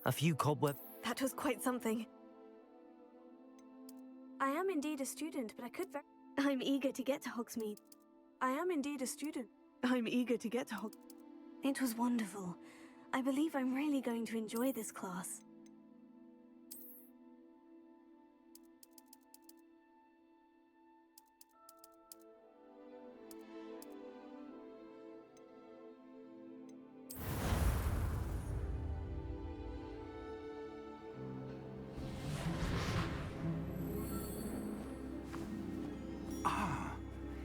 A few cobwebs. That was quite something. I am indeed a student, but I could I'm eager to get to Hogsmeade. I am indeed a student. I'm eager to get to It was wonderful. I believe I'm really going to enjoy this class.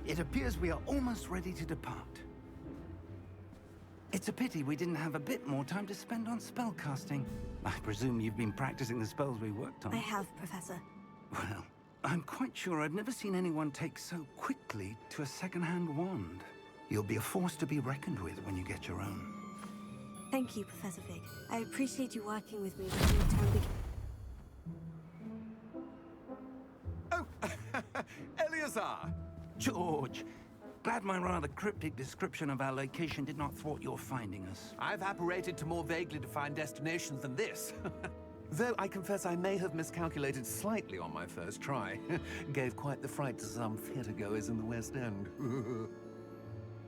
It appears we are almost ready to depart. It's a pity we didn't have a bit more time to spend on spellcasting. I presume you've been practicing the spells we worked on. I have, Professor. Well, I'm quite sure I've never seen anyone take so quickly to a second-hand wand. You'll be a force to be reckoned with when you get your own. Thank you, Professor Fig. I appreciate you working with me when the term begins. Oh, Eleazar! George, glad my rather cryptic description of our location did not thwart your finding us. I've apparated to more vaguely defined destinations than this. Though I confess I may have miscalculated slightly on my first try. Gave quite the fright to some theatergoers in the West End.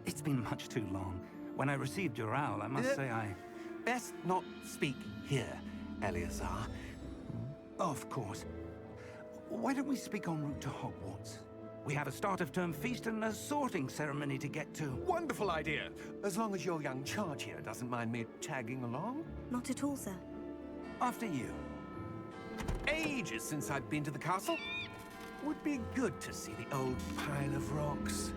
It's been much too long. When I received your owl, I must say I... Best not speak here, Eleazar. Of course. Why don't we speak en route to Hogwarts? We have a start-of-term feast and a sorting ceremony to get to. Wonderful idea! As long as your young charge here doesn't mind me tagging along. Not at all, sir. After you. Ages since I've been to the castle. Would be good to see the old pile of rocks.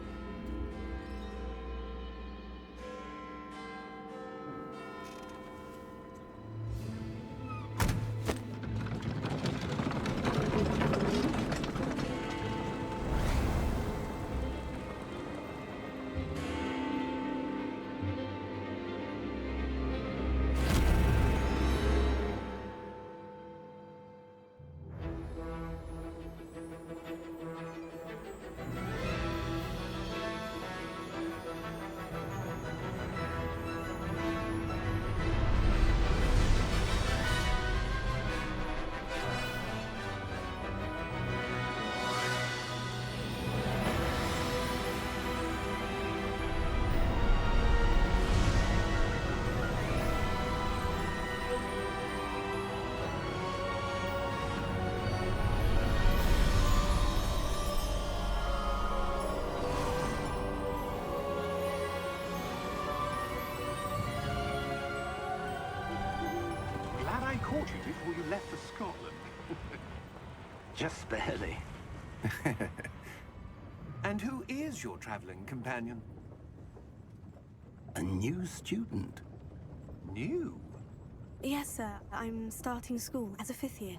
Caught you before you left for Scotland. Just barely. And who is your traveling companion? A new student. New? Yes, sir. I'm starting school as a 5th year.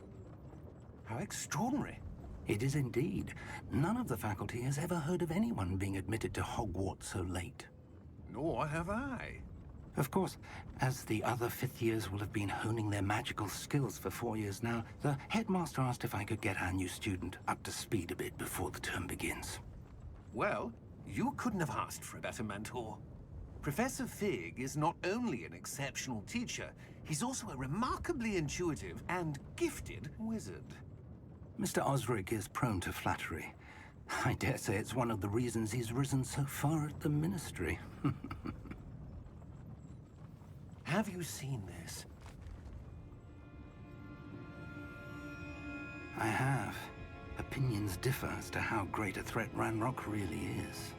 How extraordinary. It is indeed. None of the faculty has ever heard of anyone being admitted to Hogwarts so late. Nor have I. Of course, as the other 5th years will have been honing their magical skills for 4 years now, the headmaster asked if I could get our new student up to speed a bit before the term begins. Well, you couldn't have asked for a better mentor. Professor Fig is not only an exceptional teacher, he's also a remarkably intuitive and gifted wizard. Mr. Osric is prone to flattery. I dare say it's one of the reasons he's risen so far at the Ministry. Have you seen this? I have. Opinions differ as to how great a threat Ranrock really is.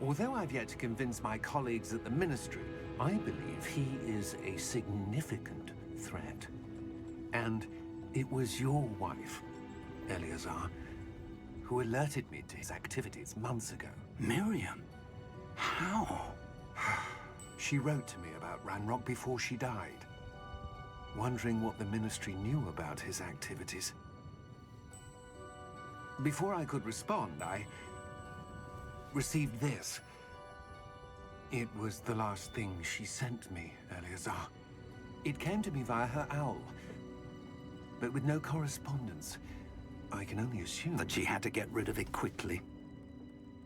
Although I've yet to convince my colleagues at the Ministry, I believe he is a significant threat. And it was your wife, Eleazar, who alerted me to his activities months ago. Miriam? How? She wrote to me about Ranrock before she died, wondering what the Ministry knew about his activities. Before I could respond, I received this. It was the last thing she sent me, Eleazar. It came to me via her owl, but with no correspondence. I can only assume That she had to get rid of it quickly,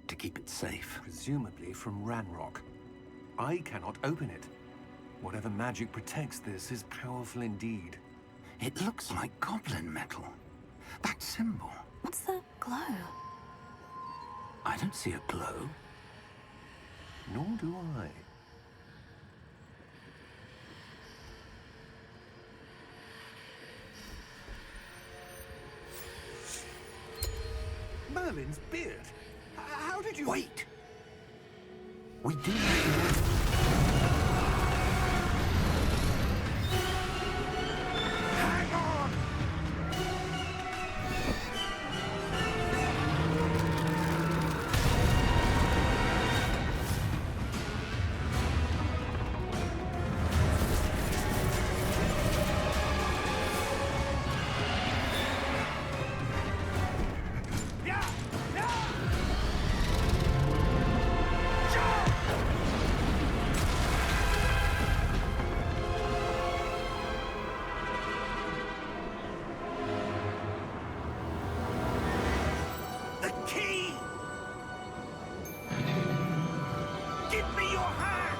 to keep it safe. presumably from Ranrock. I cannot open it. Whatever magic protects this is powerful indeed. It looks like goblin metal. That symbol. What's the glow? I don't see a glow. Nor do I. Merlin's beard. How did you... Wait! We do need to... Hang on! The key! Give me your hand!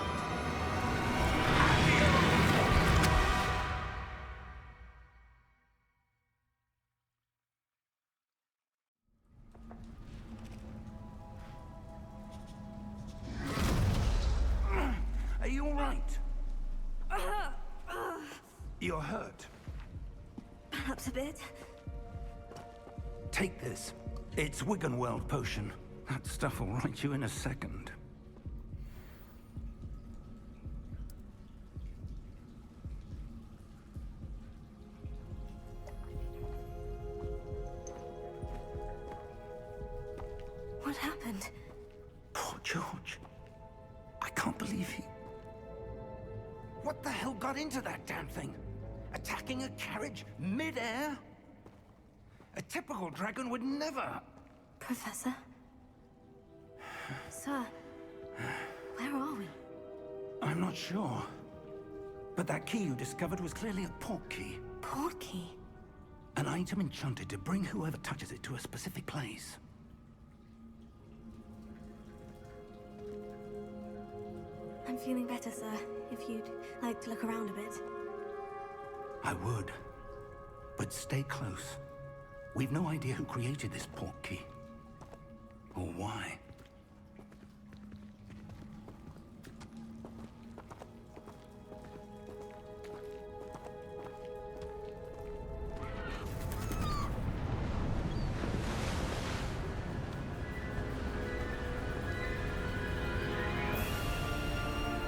Are you all right? You're hurt. Perhaps a bit. Take this. It's Wiggenweld potion. That stuff will right you in a second. What happened? Poor George. I can't believe he... What the hell got into that damn thing? Attacking a carriage mid-air? A typical dragon would never... Professor? Sir, where are we? I'm not sure. But that key you discovered was clearly a port key. Port key? An item enchanted to bring whoever touches it to a specific place. I'm feeling better, sir. If you'd like to look around a bit. I would. But stay close. We've no idea who created this port key. Or why.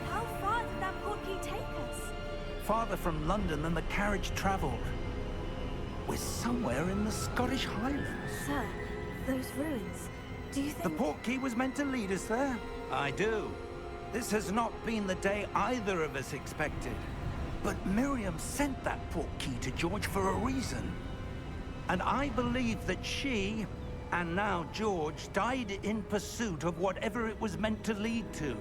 How far did that port key take us? Farther from London than the carriage traveled. We're somewhere in the Scottish Highlands. Sir, those ruins. Do you think... The port key was meant to lead us there? I do. This has not been the day either of us expected. But Miriam sent that port key to George for a reason. And I believe that she, and now George, died in pursuit of whatever it was meant to lead to.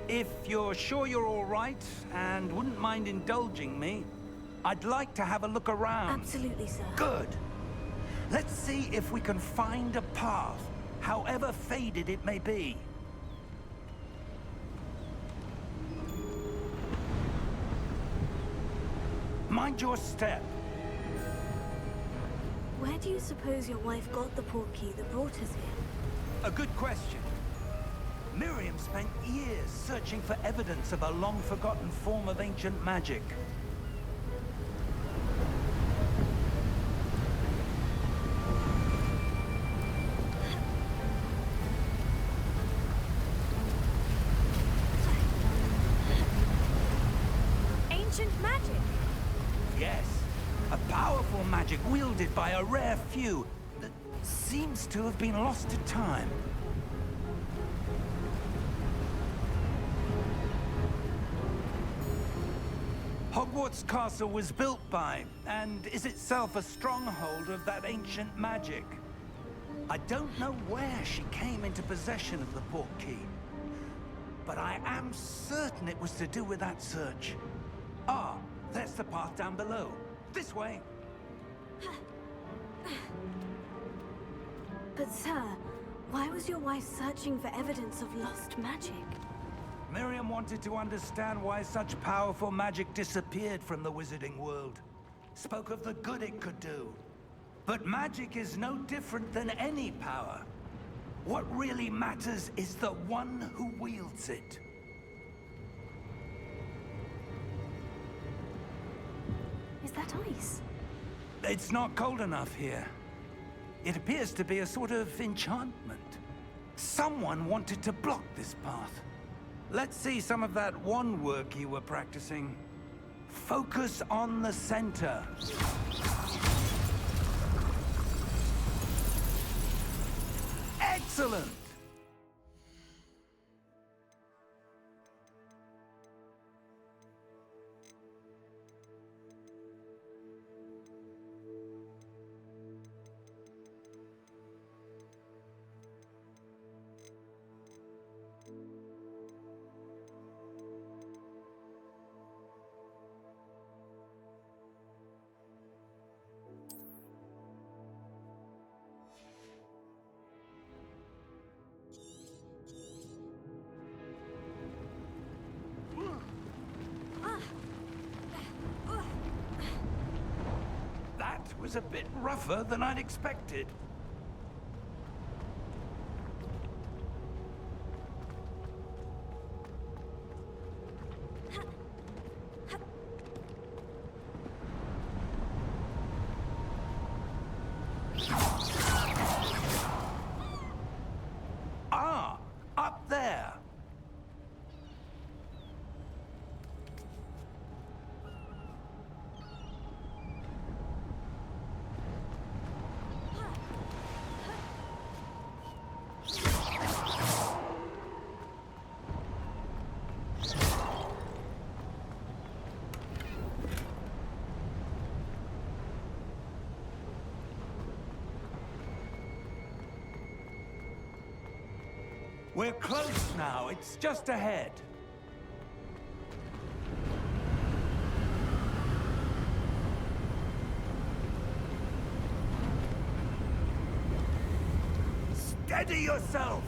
If you're sure you're all right, and wouldn't mind indulging me, I'd like to have a look around. Absolutely, sir. Good. Let's see if we can find a path, however faded it may be. Mind your step. Where do you suppose your wife got the port key that brought us here? A good question. Miriam spent years searching for evidence of a long-forgotten form of ancient magic. Ancient magic? Yes, a powerful magic wielded by a rare few that seems to have been lost to time. Hogwarts Castle was built by, and is itself a stronghold of that ancient magic. I don't know where she came into possession of the port key, but I am certain it was to do with that search. Ah, there's the path down below. This way. But sir, why was your wife searching for evidence of lost magic? Miriam wanted to understand why such powerful magic disappeared from the wizarding world. Spoke of the good it could do. But magic is no different than any power. What really matters is the one who wields it. Is that ice? It's not cold enough here. It appears to be a sort of enchantment. Someone wanted to block this path. Let's see some of that wand work you were practicing. Focus on the center. Excellent! That was a bit rougher than I'd expected. Ah, up there. We're close now. It's just ahead. Steady yourself!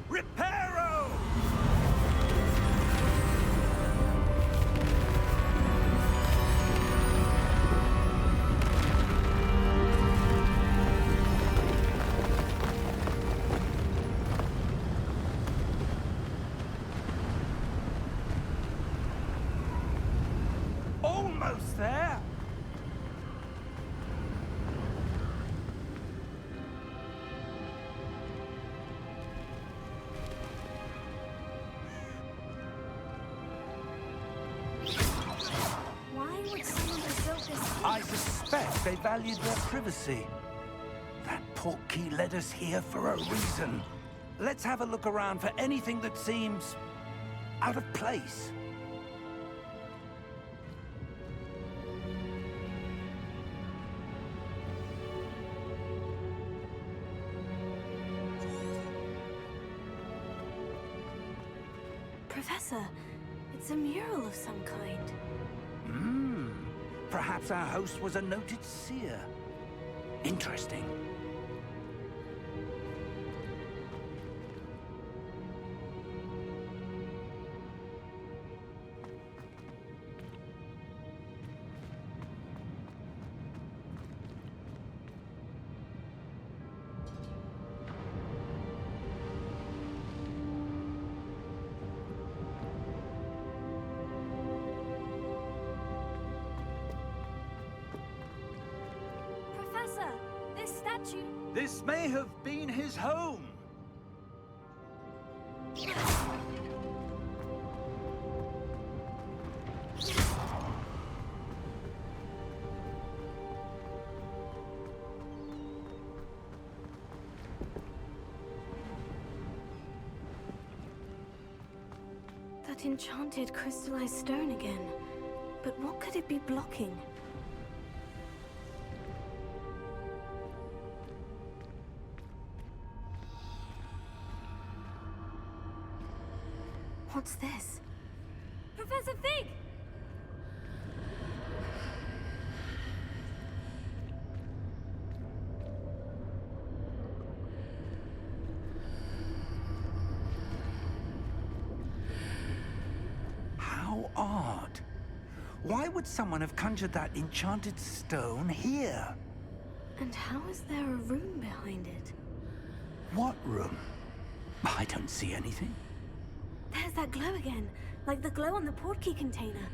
Reparo! Almost there! Why would someone be so this? I suspect they valued their privacy. That portkey led us here for a reason. Let's have a look around for anything that seems out of place. Professor, it's a mural of some kind. Perhaps our host was a noted seer. Interesting. Professor, this statue... This may have been his home. That enchanted crystallized stone again. But what could it be blocking? What's this? Professor Fig! odd. Why would someone have conjured that enchanted stone here? And how is there a room behind it? What room? I don't see anything. There's that glow again, like the glow on the portkey container.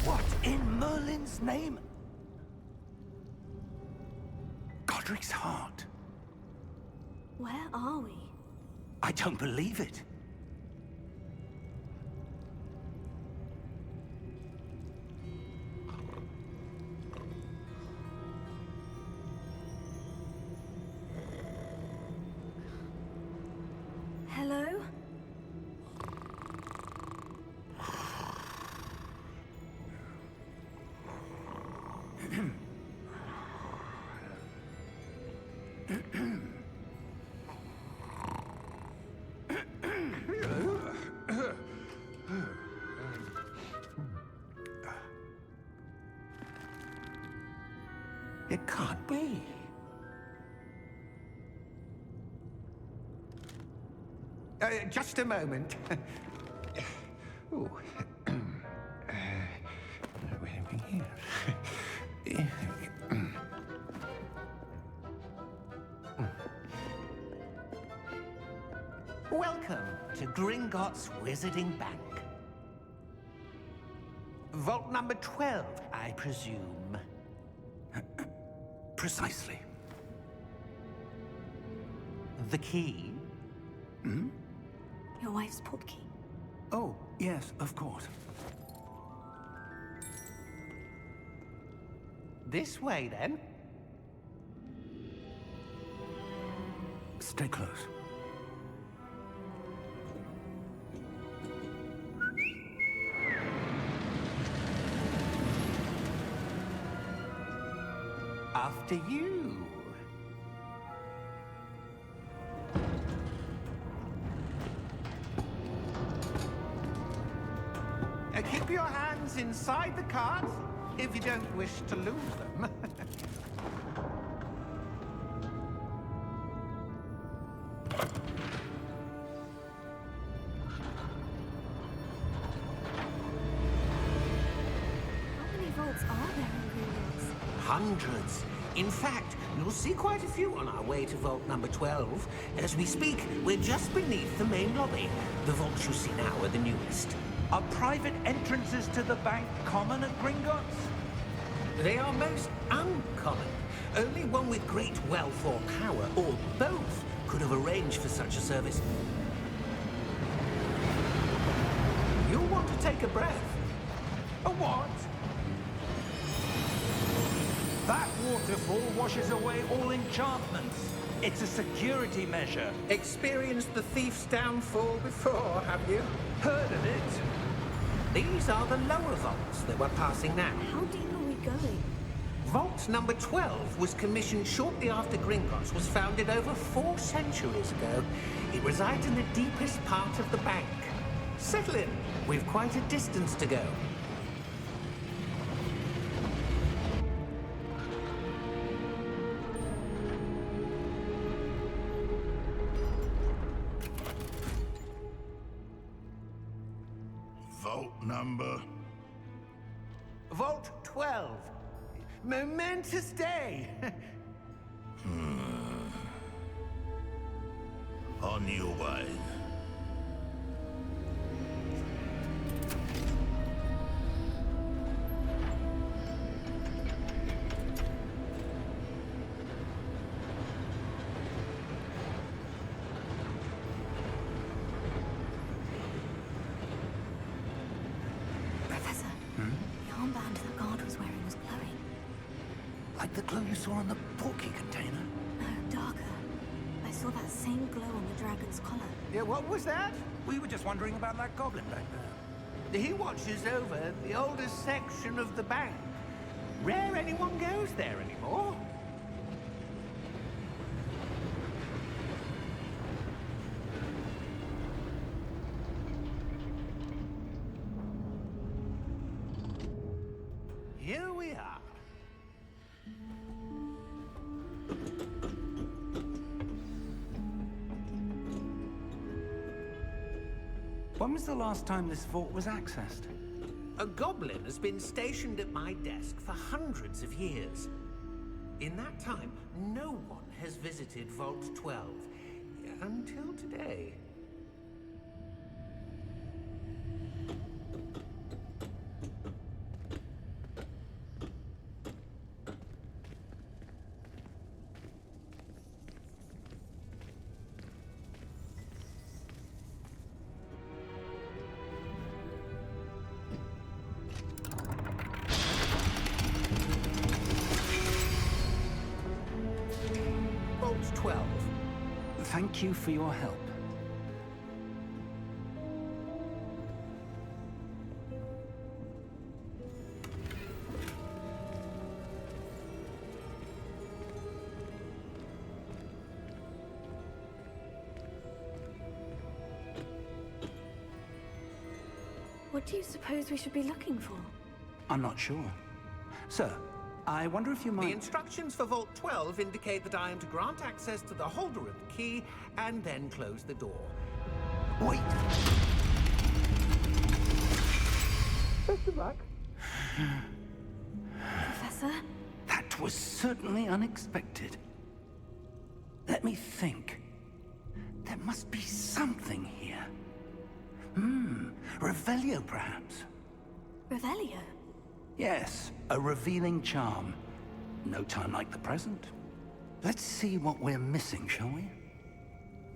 What in Merlin's name? Godric's heart. Where are we? I don't believe it. Hello? It can't be. Just a moment. Ooh. Where are we here? Welcome to Gringotts Wizarding Bank. Vault number 12, I presume. Precisely. The key? Your wife's portkey. Oh, yes, of course. This way, then. Stay close. After you. Keep your hands inside the cart if you don't wish to lose them. How many vaults are there in Gringotts? Hundreds. In fact, you'll see quite a few on our way to vault number 12. As we speak, we're just beneath the main lobby. The vaults you see now are the newest. Are private entrances to the bank common at Gringotts? They are most uncommon. Only one with great wealth or power, or both, could have arranged for such a service. You'll want to take a breath. A what? That waterfall washes away all enchantments. It's a security measure. Experienced the thief's downfall before, have you? Heard of it? These are the lower vaults that we're passing now. How deep are we going? Vault number 12 was commissioned shortly after Gringotts was founded over 4 centuries ago. It resides in the deepest part of the bank. Settle in. We've quite a distance to go. Vault number? Vault 12. Momentous day. On your way. Professor, the armband that guard was wearing was glowing. Like the glow you saw on the portkey container? No, darker. I saw that same glow on the dragon's collar. Yeah, what was that? We were just wondering about that goblin back there. He watches over the oldest section of the bank. Rare anyone goes there anymore. Here we are. When was the last time this vault was accessed? A goblin has been stationed at my desk for hundreds of years. In that time, no one has visited Vault 12. Until today. Vault 12. Thank you for your help. What do you suppose we should be looking for? I'm not sure. Sir, I wonder if you The might... instructions for Vault 12 indicate that I am to grant access to the holder of the key and then close the door. Wait! Best of luck. Professor? That was certainly unexpected. Let me think. There must be something here. Revelio, perhaps? Revelio? Yes, a revealing charm. No time like the present. Let's see what we're missing, shall we?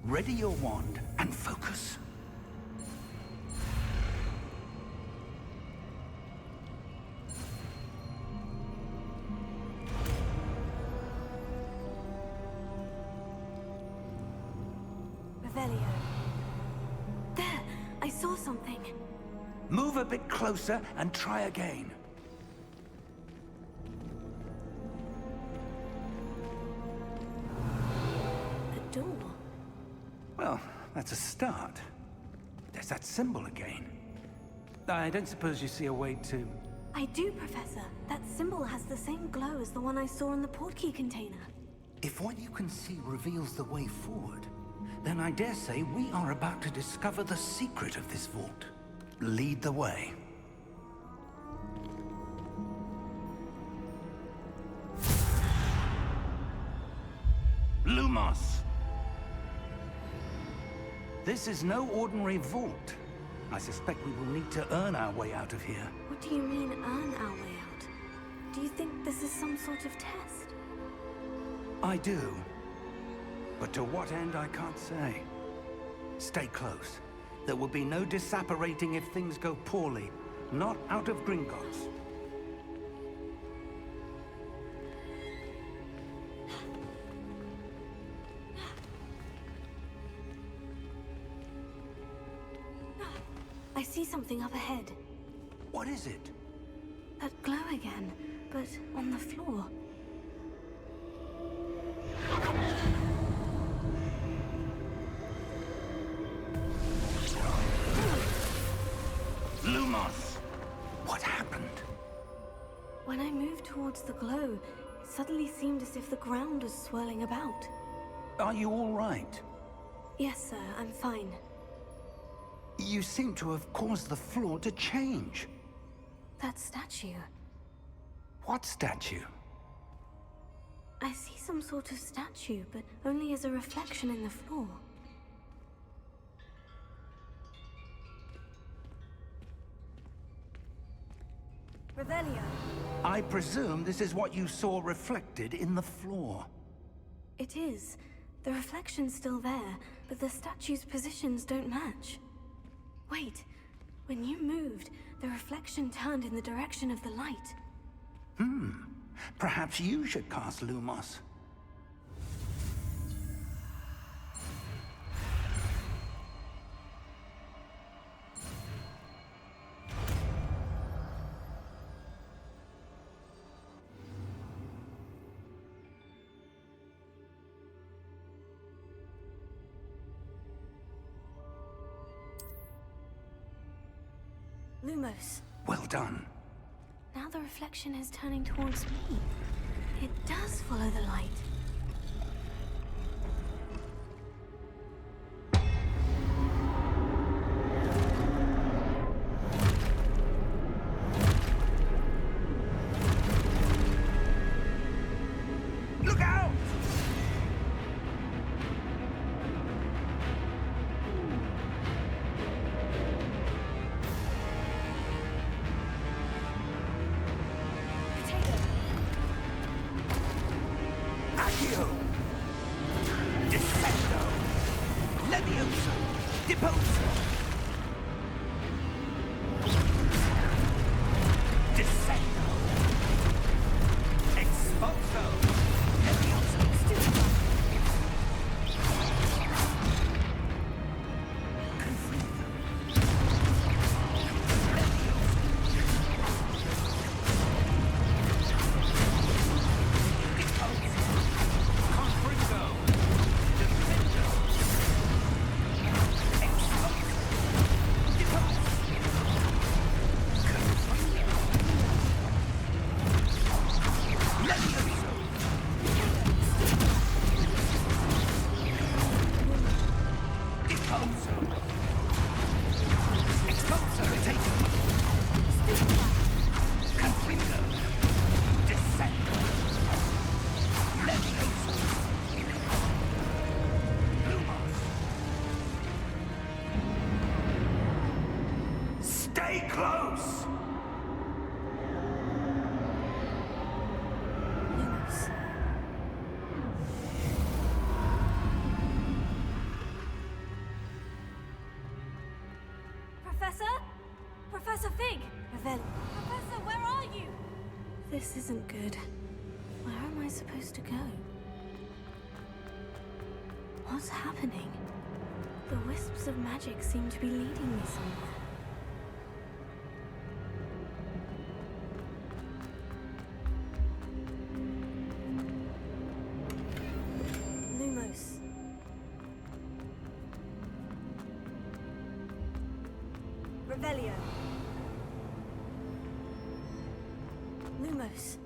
Ready your wand and focus. Revelio. There! I saw something. Move a bit closer and try again. A door. Well, that's a start. There's that symbol again. I don't suppose you see a way to... I do, Professor. That symbol has the same glow as the one I saw in the portkey container. If what you can see reveals the way forward, then I dare say we are about to discover the secret of this vault. Lead the way. Lumos! This is no ordinary vault. I suspect we will need to earn our way out of here. What do you mean, earn our way out? Do you think this is some sort of test? I do. But to what end, I can't say. Stay close. There will be no disapparating if things go poorly. Not out of Gringotts. I see something up ahead. What is it? That glow again, but on the floor. Lumos! What happened? When I moved towards the glow, it suddenly seemed as if the ground was swirling about. Are you all right? Yes, sir, I'm fine. You seem to have caused the floor to change. That statue. What statue? I see some sort of statue, but only as a reflection in the floor. Revelio. I presume this is what you saw reflected in the floor. It is. The reflection's still there, but the statue's positions don't match. Wait. When you moved, the reflection turned in the direction of the light. Perhaps you should cast Lumos. Lumos. Well done. Now the reflection is turning towards me. It does follow the light. Depose! Descendo! Expulso! Levioso! Confringo! Stay close! Lumos. Professor? Professor Fig! Ravel. Professor, where are you? This isn't good. Where am I supposed to go? What's happening? The wisps of magic seem to be leading me somewhere. Lumos. Revelio. Lumos.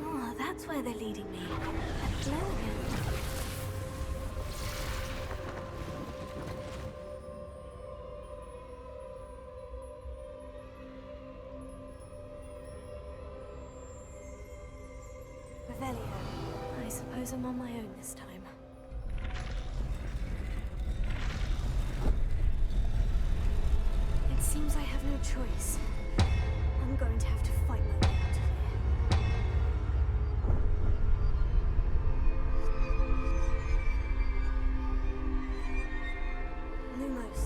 Oh, that's where they're leading me. That glow again. Revelio. I suppose I'm on my own this time. It seems I have no choice. I'm going to have to fight my way out of here. Lumos.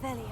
Revelio.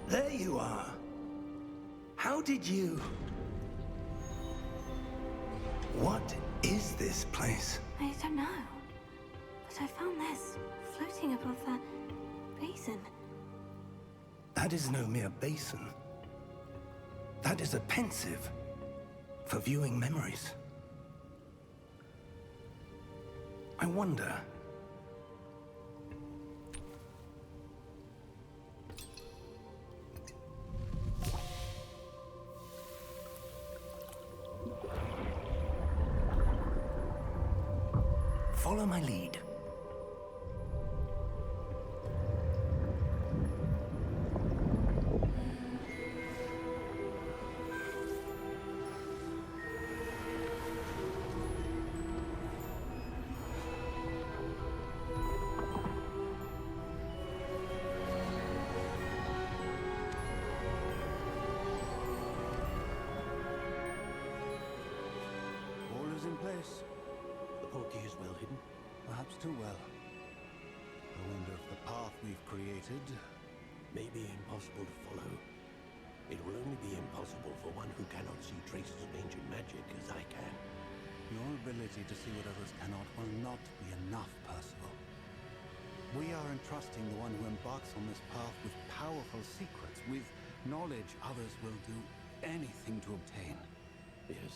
There you are. How did you... What is this place? I don't know. But I found this floating above that basin. That is no mere basin. That is a pensive for viewing memories. I wonder... Follow my lead. All is in place. The portkey is well hidden. Perhaps too well. I wonder if the path we've created may be impossible to follow. It will only be impossible for one who cannot see traces of ancient magic as I can. Your ability to see what others cannot will not be enough, Percival. We are entrusting the one who embarks on this path with powerful secrets, with knowledge others will do anything to obtain. Yes,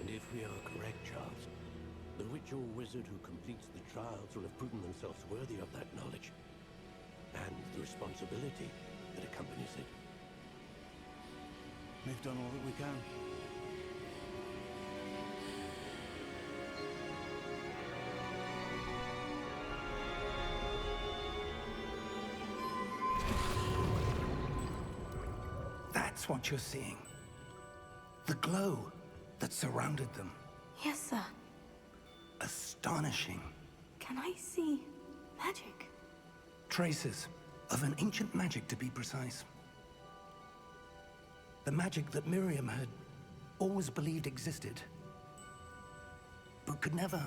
and if we are correct, Charles, the witch or wizard who completes the trials will have proven themselves worthy of that knowledge, and the responsibility that accompanies it. We've done all that we can. That's what you're seeing. The glow that surrounded them. Yes, sir. Astonishing. Can I see magic? Traces of an ancient magic, to be precise. The magic that Miriam had always believed existed, but could never.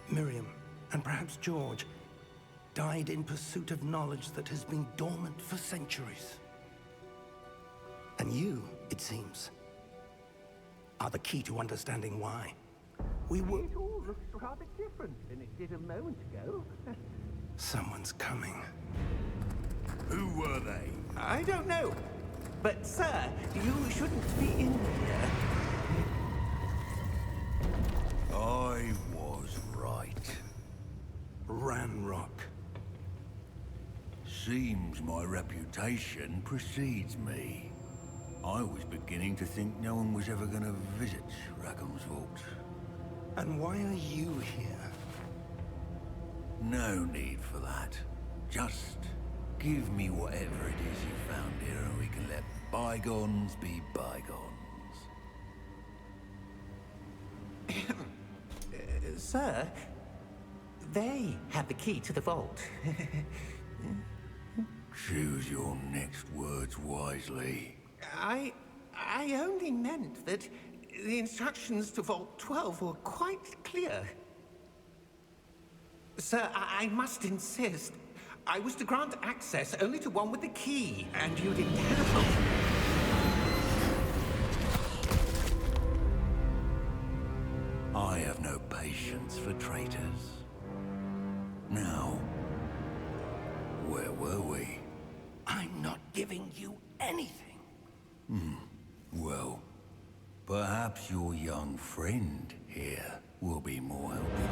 Miriam, and perhaps George, died in pursuit of knowledge that has been dormant for centuries. And you, it seems, are the key to understanding why. We were... It all looks rather different than it did a moment ago. Someone's coming. Who were they? I don't know. But, sir, you shouldn't be in here. I was right. Ranrock. Seems my reputation precedes me. I was beginning to think no one was ever gonna visit Rackham's vault. And why are you here? No need for that. Just give me whatever it is you found here and we can let bygones be bygones. Sir, they have the key to the vault. Choose your next words wisely. I only meant that the instructions to Vault 12 were quite clear. Sir, I must insist. I was to grant access only to one with the key, and you didn't have it. I have no patience for traitors. Now, giving you anything. Well, perhaps your young friend here will be more helpful.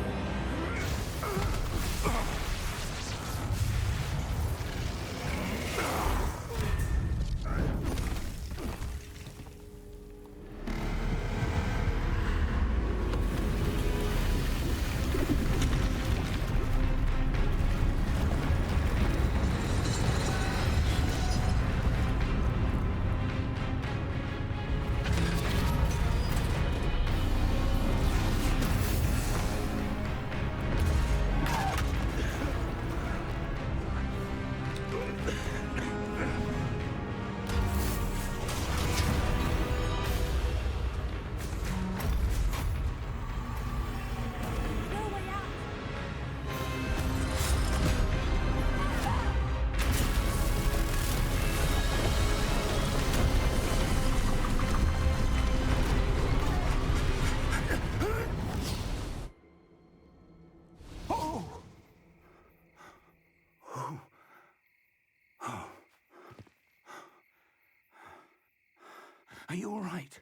Are you all right?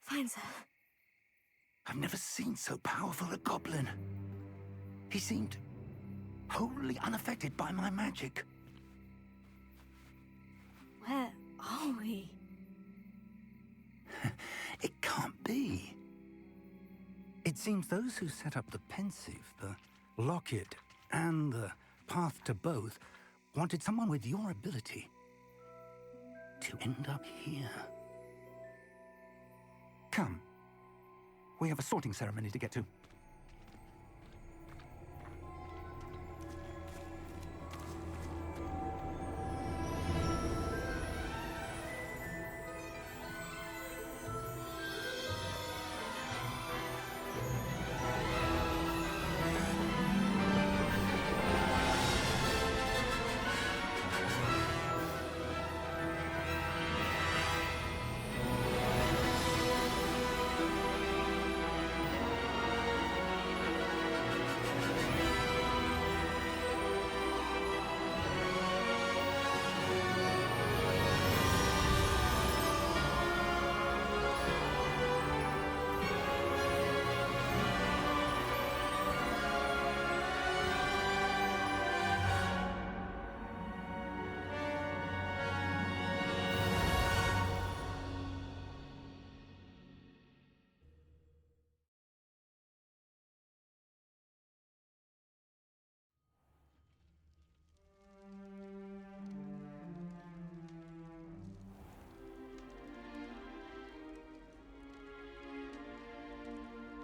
Fine, sir. I've never seen so powerful a goblin. He seemed wholly unaffected by my magic. Where are we? It can't be. It seems those who set up the pensive, the locket, and the path to both wanted someone with your ability to end up here. Come. We have a sorting ceremony to get to.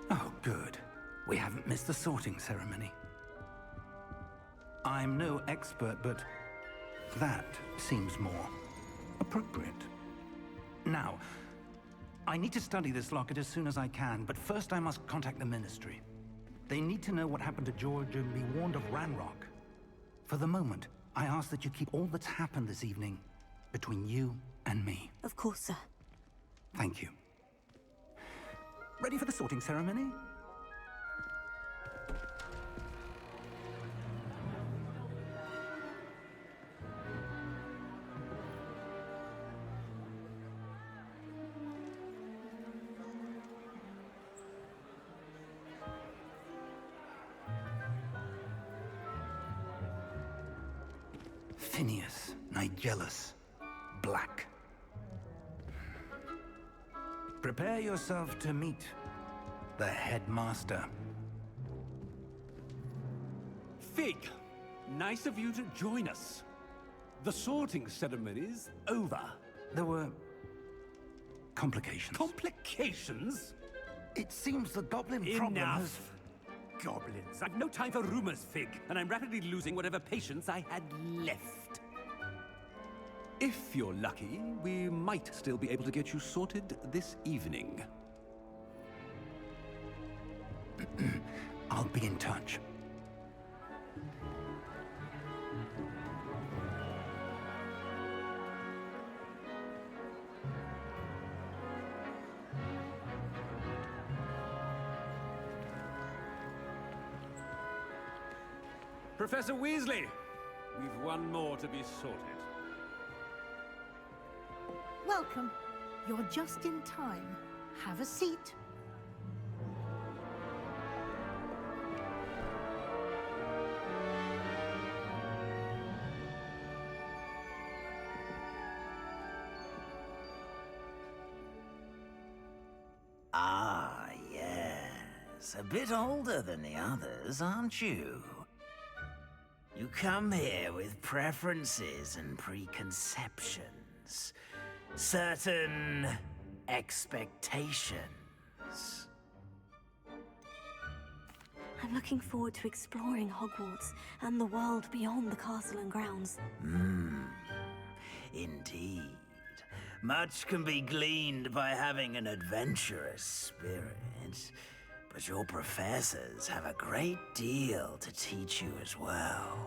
Oh, good. We haven't missed the sorting ceremony. I'm no expert, but that seems more appropriate. Now, I need to study this locket as soon as I can, but first I must contact the Ministry. They need to know what happened to George and be warned of Ranrock. For the moment, I ask that you keep all that's happened this evening between you and me. Of course, sir. Thank you. Ready for the sorting ceremony? Phineas, Nigellus, Black. Prepare yourself to meet the headmaster. Fig, nice of you to join us. The sorting ceremony's over. There were complications. Complications? It seems the goblin problem has... Enough! Goblins. I've no time for rumors, Fig, and I'm rapidly losing whatever patience I had left. If you're lucky, we might still be able to get you sorted this evening. I'll be in touch. Professor Weasley, we've one more to be sorted. Welcome. You're just in time. Have a seat. Ah, yes. A bit older than the others, aren't you? You come here with preferences and preconceptions. Certain expectations. I'm looking forward to exploring Hogwarts and the world beyond the castle and grounds. Indeed. Much can be gleaned by having an adventurous spirit, but your professors have a great deal to teach you as well.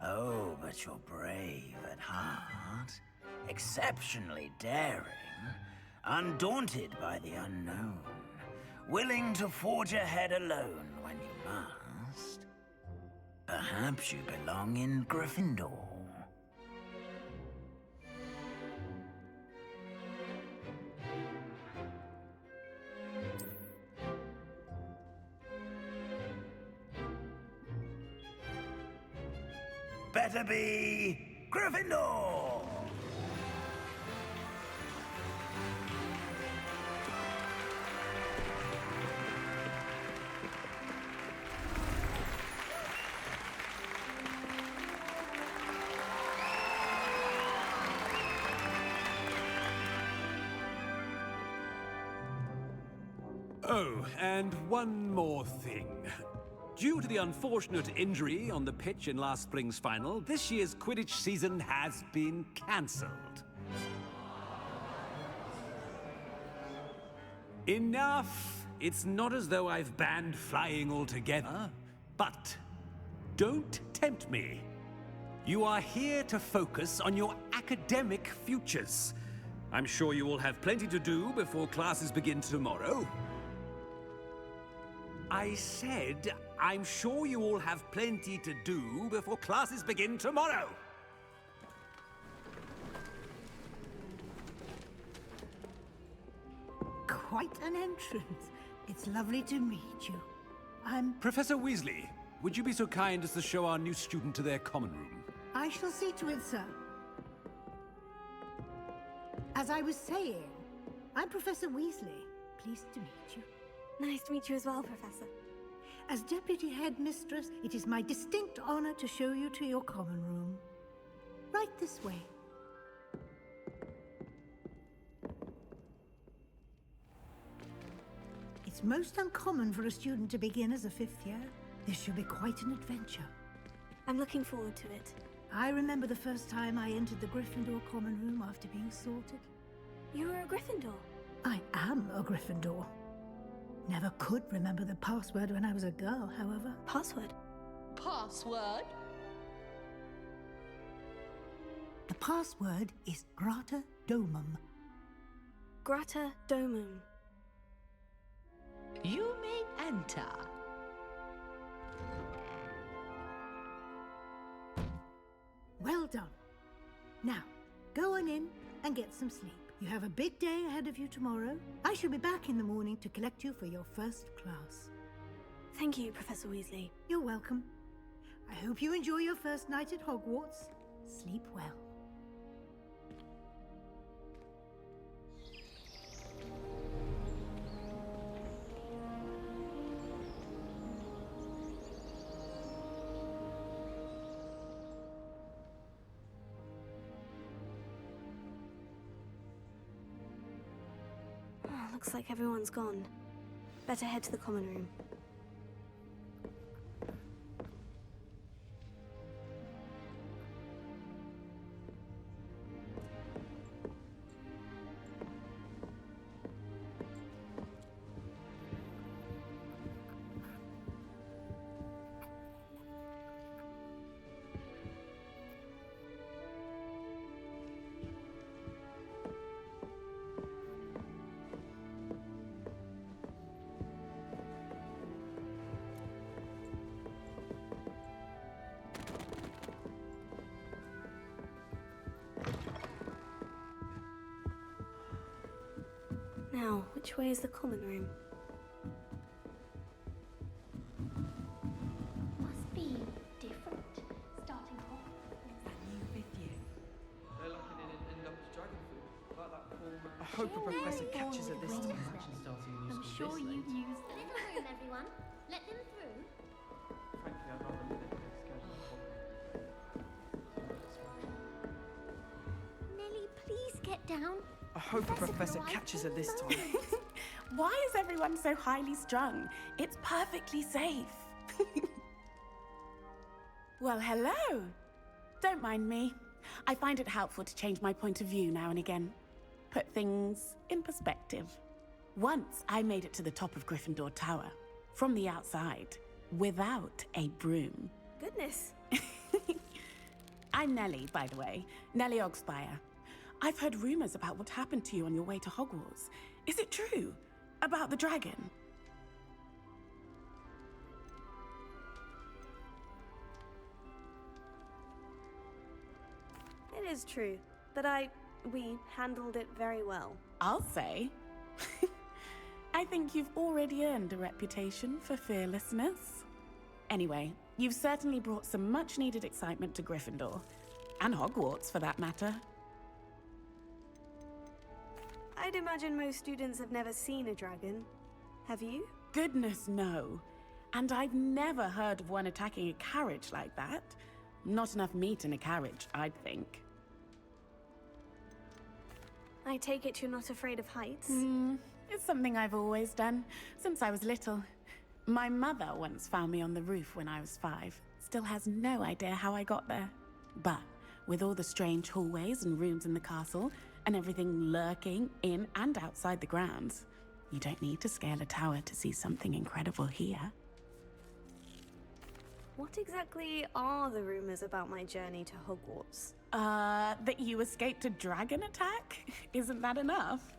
Oh, but you're brave at heart, exceptionally daring, undaunted by the unknown, willing to forge ahead alone when you must. Perhaps you belong in Gryffindor. Better be Gryffindor! Oh, and one more thing. Due to the unfortunate injury on the pitch in last spring's final, this year's Quidditch season has been cancelled. Enough! It's not as though I've banned flying altogether, but don't tempt me. You are here to focus on your academic futures. I'm sure you will have plenty to do before classes begin tomorrow. I said, I'm sure you all have plenty to do before classes begin tomorrow. Quite an entrance. It's lovely to meet you. I'm... Professor Weasley, would you be so kind as to show our new student to their common room? I shall see to it, sir. As I was saying, I'm Professor Weasley. Pleased to meet you. Nice to meet you as well, Professor. As Deputy Headmistress, it is my distinct honor to show you to your common room. Right this way. It's most uncommon for a student to begin as a fifth year. This should be quite an adventure. I'm looking forward to it. I remember the first time I entered the Gryffindor common room after being sorted. You were a Gryffindor. I am a Gryffindor. Never could remember the password when I was a girl, however. Password? Password? The password is Grata Domum. Grata Domum. You may enter. Well done. Now, go on in and get some sleep. You have a big day ahead of you tomorrow. I shall be back in the morning to collect you for your first class. Thank you, Professor Weasley. You're welcome. I hope you enjoy your first night at Hogwarts. Sleep well. Looks like everyone's gone. Better head to the common room. Which way is the common room? Must be different. Starting off. I hope a professor catches her this time. I'm sure you'd use them. Little room, everyone. Let them through. Frankly, I'd rather live in this Nelly, please get down. I hope a professor catches her this time. Why is everyone so highly strung? It's perfectly safe. Well, hello. Don't mind me. I find it helpful to change my point of view now and again. Put things in perspective. Once I made it to the top of Gryffindor Tower, from the outside, without a broom. Goodness. I'm Nellie, by the way. Nellie Ogspire. I've heard rumors about what happened to you on your way to Hogwarts. Is it true? About the dragon? It is true, but we handled it very well. I'll say. I think you've already earned a reputation for fearlessness. Anyway, you've certainly brought some much-needed excitement to Gryffindor. And Hogwarts, for that matter. I'd imagine most students have never seen a dragon. Have you? Goodness, no. And I've never heard of one attacking a carriage like that. Not enough meat in a carriage, I'd think. I take it you're not afraid of heights? It's something I've always done, since I was little. My mother once found me on the roof when I was 5. Still has no idea how I got there. But with all the strange hallways and rooms in the castle, and everything lurking in and outside the grounds, you don't need to scale a tower to see something incredible here. What exactly are the rumors about my journey to Hogwarts? That you escaped a dragon attack? Isn't that enough?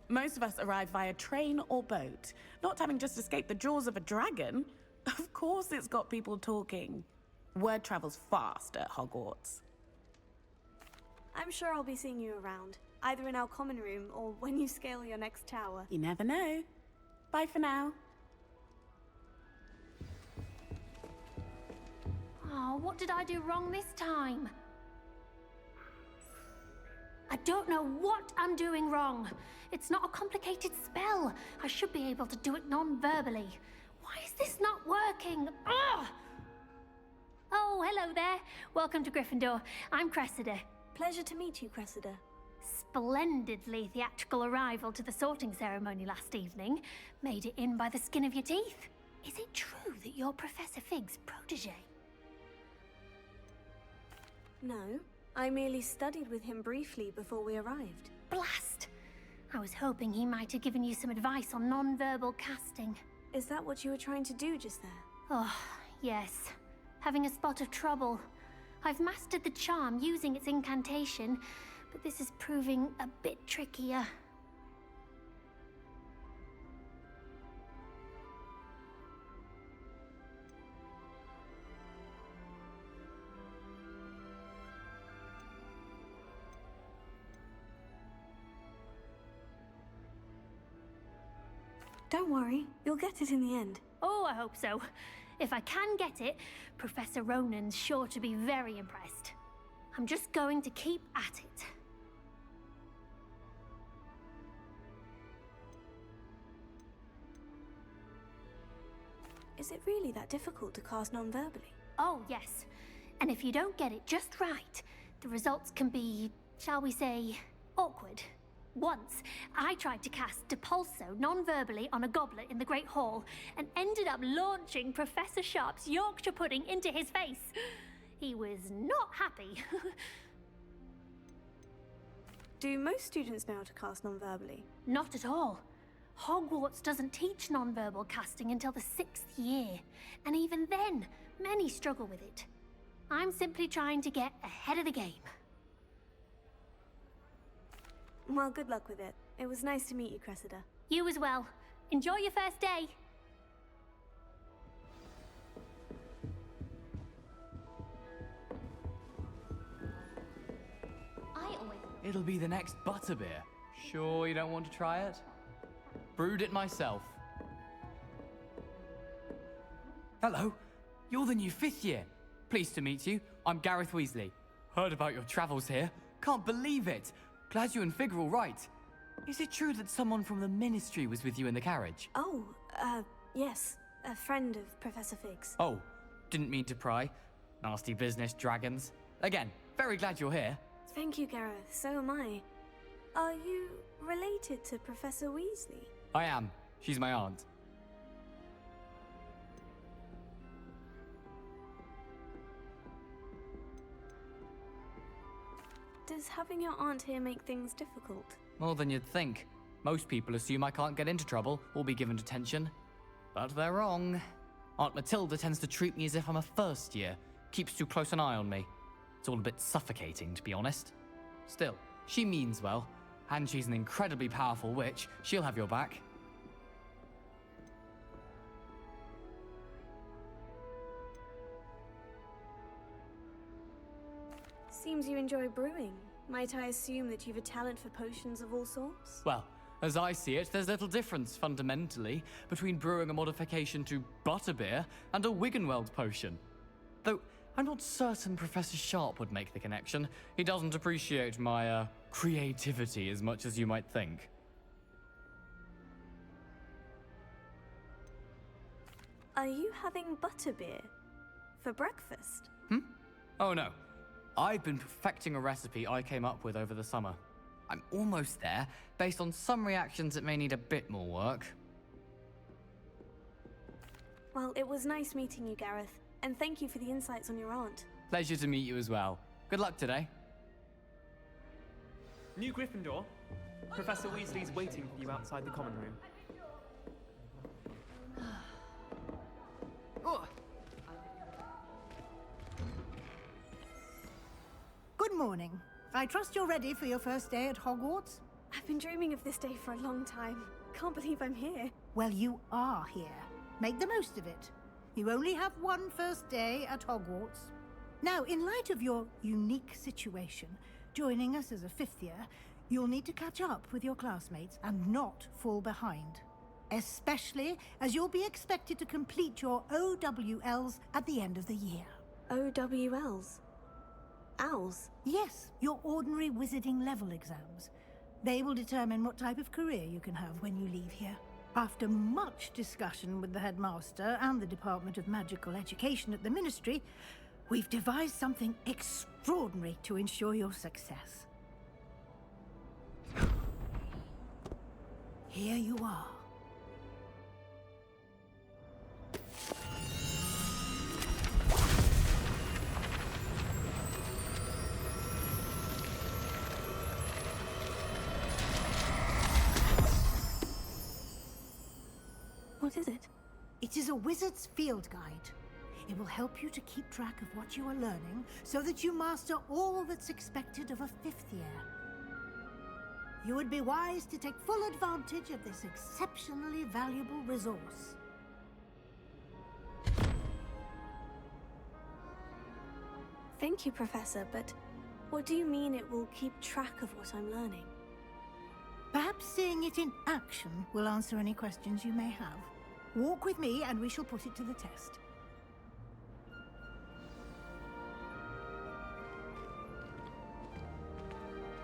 Most of us arrive via train or boat, not having just escaped the jaws of a dragon. Of course it's got people talking. Word travels fast at Hogwarts. I'm sure I'll be seeing you around, either in our common room or when you scale your next tower. You never know. Bye for now. Oh, what did I do wrong this time? I don't know what I'm doing wrong. It's not a complicated spell. I should be able to do it non-verbally. Why is this not working? Ugh! Oh, hello there. Welcome to Gryffindor. I'm Cressida. Pleasure to meet you, Cressida. Splendidly theatrical arrival to the sorting ceremony last evening. Made it in by the skin of your teeth. Is it true that you're Professor Fig's protege? No, I merely studied with him briefly before we arrived. Blast! I was hoping he might have given you some advice on non-verbal casting. Is that what you were trying to do just there? Oh, yes. Having a spot of trouble. I've mastered the charm using its incantation, but this is proving a bit trickier. Don't worry, you'll get it in the end. Oh, I hope so. If I can get it, Professor Ronan's sure to be very impressed. I'm just going to keep at it. Is it really that difficult to cast non-verbally? Oh, yes. And if you don't get it just right, the results can be, shall we say, awkward. Once, I tried to cast Depulso non-verbally on a goblet in the Great Hall and ended up launching Professor Sharp's Yorkshire pudding into his face. He was not happy. Do most students know how to cast non-verbally? Not at all. Hogwarts doesn't teach non-verbal casting until the 6th year, and even then, many struggle with it. I'm simply trying to get ahead of the game. Well, good luck with it. It was nice to meet you, Cressida. You as well. Enjoy your first day. I always... It'll be the next butterbeer. Sure you don't want to try it? Brewed it myself. Hello. You're the new 5th year. Pleased to meet you. I'm Gareth Weasley. Heard about your travels here. Can't believe it. Glad you and Fig are all right. Is it true that someone from the Ministry was with you in the carriage? Oh, yes. A friend of Professor Fig's. Oh, didn't mean to pry. Nasty business, dragons. Again, very glad you're here. Thank you, Gareth. So am I. Are you related to Professor Weasley? I am. She's my aunt. Does having your aunt here make things difficult? More than you'd think. Most people assume I can't get into trouble or be given detention. But they're wrong. Aunt Matilda tends to treat me as if I'm a first year. Keeps too close an eye on me. It's all a bit suffocating, to be honest. Still, she means well. And she's an incredibly powerful witch. She'll have your back. Seems you enjoy brewing. Might I assume that you've a talent for potions of all sorts? Well, as I see it, there's little difference, fundamentally, between brewing a modification to butterbeer and a Wiggenweld potion. Though, I'm not certain Professor Sharp would make the connection. He doesn't appreciate my, creativity as much as you might think. Are you having butterbeer for breakfast? Oh no. I've been perfecting a recipe I came up with over the summer. I'm almost there. Based on some reactions, it may need a bit more work. Well, it was nice meeting you, Gareth. And thank you for the insights on your aunt. Pleasure to meet you as well. Good luck today. New Gryffindor. Professor Weasley's waiting for you outside the common room. Good morning. I trust you're ready for your first day at Hogwarts? I've been dreaming of this day for a long time. Can't believe I'm here. Well, you are here. Make the most of it. You only have one first day at Hogwarts. Now, in light of your unique situation, joining us as a 5th year, you'll need to catch up with your classmates and not fall behind. Especially as you'll be expected to complete your OWLs at the end of the year. OWLs? Owls? Yes, your ordinary wizarding level exams. They will determine what type of career you can have when you leave here. After much discussion with the headmaster and the Department of Magical Education at the Ministry, we've devised something extraordinary to ensure your success. Here you are. What is it? It is a wizard's field guide. It will help you to keep track of what you are learning so that you master all that's expected of a 5th year. You would be wise to take full advantage of this exceptionally valuable resource. Thank you, Professor, but what do you mean it will keep track of what I'm learning? Perhaps seeing it in action will answer any questions you may have. Walk with me and we shall put it to the test.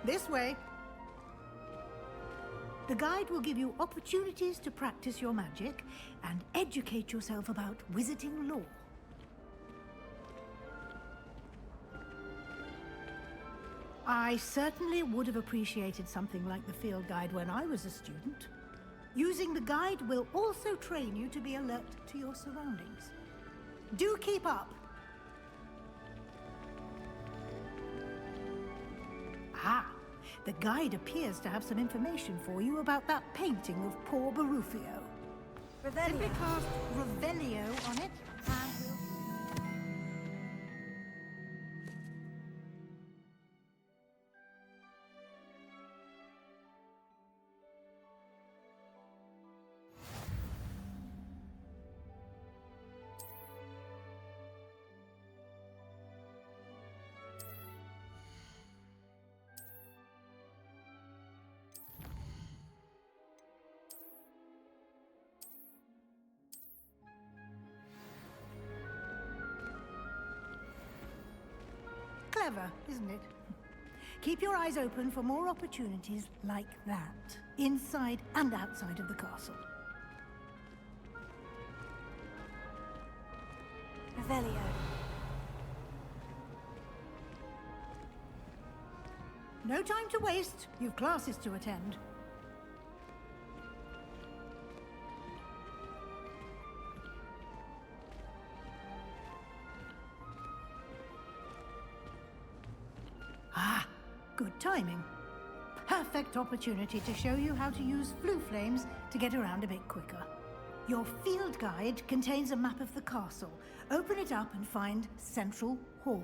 This way. The guide will give you opportunities to practice your magic and educate yourself about wizarding lore. I certainly would have appreciated something like the field guide when I was a student. Using the guide will also train you to be alert to your surroundings. Do keep up! Ah, the guide appears to have some information for you about that painting of poor Barufio. Simply cast Revelio on it, and we'll... Clever, isn't it? Keep your eyes open for more opportunities like that, inside and outside of the castle. Revelio. No time to waste. You've classes to attend. Ah, good timing. Perfect opportunity to show you how to use flue flames to get around a bit quicker. Your field guide contains a map of the castle. Open it up and find Central Hall.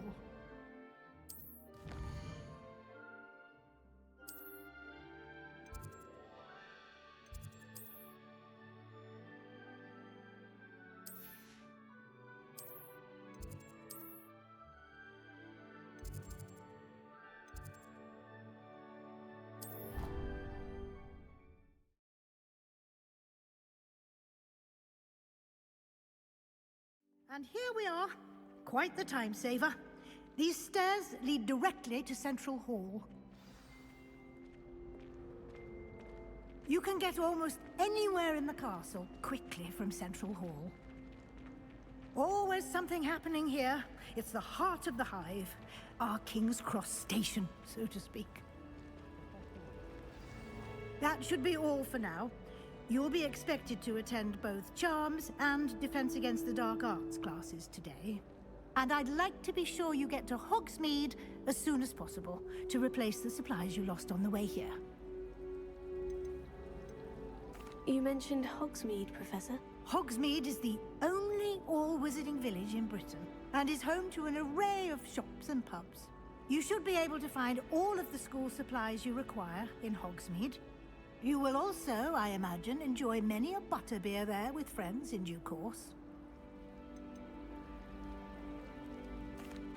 And here we are. Quite the time saver. These stairs lead directly to Central Hall. You can get almost anywhere in the castle quickly from Central Hall. Always something happening here. It's the heart of the Hive, our King's Cross station, so to speak. That should be all for now. You'll be expected to attend both Charms and Defense Against the Dark Arts classes today. And I'd like to be sure you get to Hogsmeade as soon as possible to replace the supplies you lost on the way here. You mentioned Hogsmeade, Professor. Hogsmeade is the only all-wizarding village in Britain and is home to an array of shops and pubs. You should be able to find all of the school supplies you require in Hogsmeade. You will also, I imagine, enjoy many a butterbeer there with friends in due course.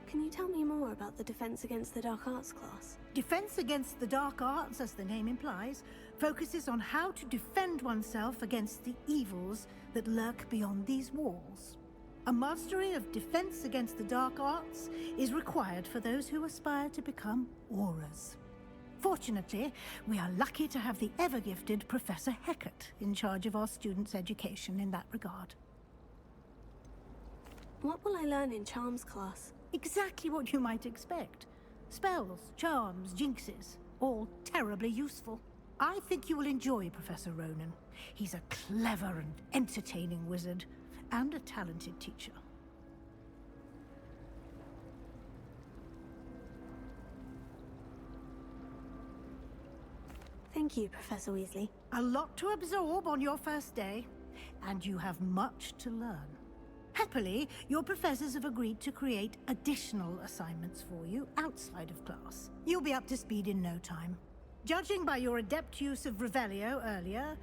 Can you tell me more about the Defense Against the Dark Arts class? Defense Against the Dark Arts, as the name implies, focuses on how to defend oneself against the evils that lurk beyond these walls. A mastery of Defense Against the Dark Arts is required for those who aspire to become Aurors. Fortunately, we are lucky to have the ever-gifted Professor Hecat in charge of our students' education in that regard. What will I learn in Charms class? Exactly what you might expect. Spells, charms, jinxes, all terribly useful. I think you will enjoy Professor Ronan. He's a clever and entertaining wizard, and a talented teacher. Thank you, Professor Weasley. A lot to absorb on your first day, and you have much to learn. Happily, your professors have agreed to create additional assignments for you outside of class. You'll be up to speed in no time. Judging by your adept use of Revelio earlier,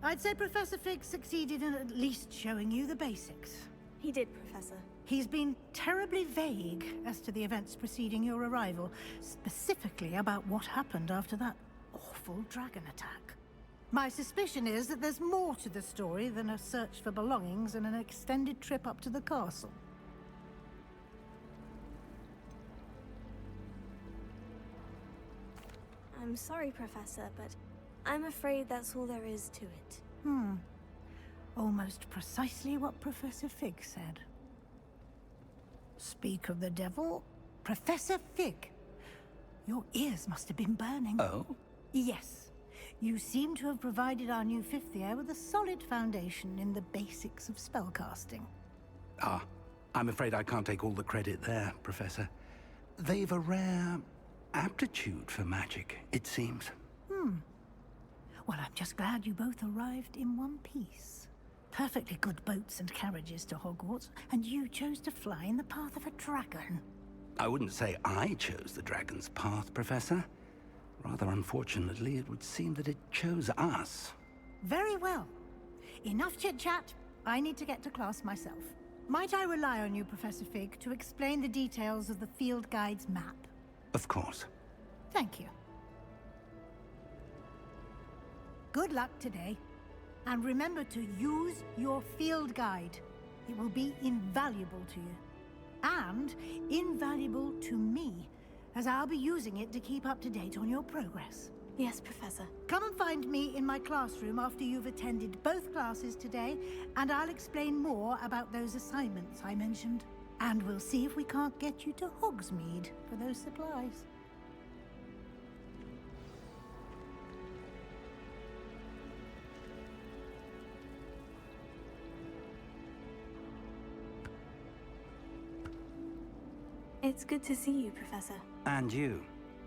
I'd say Professor Fig succeeded in at least showing you the basics. He did, Professor. He's been terribly vague as to the events preceding your arrival, specifically about what happened after that awful dragon attack. My suspicion is that there's more to the story than a search for belongings and an extended trip up to the castle. I'm sorry, Professor, but I'm afraid that's all there is to it. Almost precisely what Professor Fig said. Speak of the devil, Professor Fig. Your ears must have been burning. Oh? Yes. You seem to have provided our new fifth year with a solid foundation in the basics of spellcasting. Ah, I'm afraid I can't take all the credit there, Professor. They've a rare aptitude for magic, it seems. Well, I'm just glad you both arrived in one piece. Perfectly good boats and carriages to Hogwarts, and you chose to fly in the path of a dragon. I wouldn't say I chose the dragon's path, Professor. Rather unfortunately, it would seem that it chose us. Very well. Enough chit-chat. I need to get to class myself. Might I rely on you, Professor Fig, to explain the details of the field guide's map? Of course. Thank you. Good luck today. And remember to use your field guide. It will be invaluable to you. And invaluable to me, as I'll be using it to keep up to date on your progress. Yes, Professor. Come and find me in my classroom after you've attended both classes today, and I'll explain more about those assignments I mentioned. And we'll see if we can't get you to Hogsmeade for those supplies. It's good to see you, Professor. And you.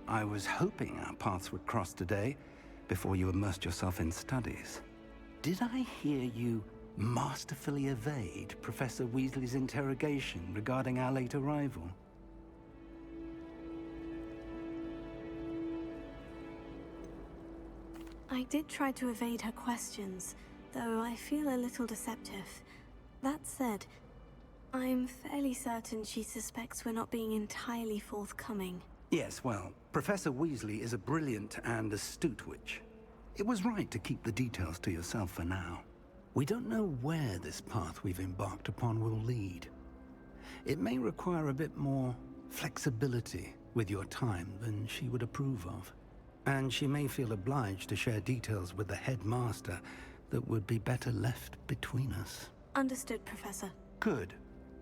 I was hoping our paths would cross today, before you immersed yourself in studies. Did I hear you masterfully evade Professor Weasley's interrogation regarding our late arrival? I did try to evade her questions, though I feel a little deceptive. That said, I'm fairly certain she suspects we're not being entirely forthcoming. Yes, well, Professor Weasley is a brilliant and astute witch. It was right to keep the details to yourself for now. We don't know where this path we've embarked upon will lead. It may require a bit more flexibility with your time than she would approve of. And she may feel obliged to share details with the headmaster that would be better left between us. Understood, Professor. Good.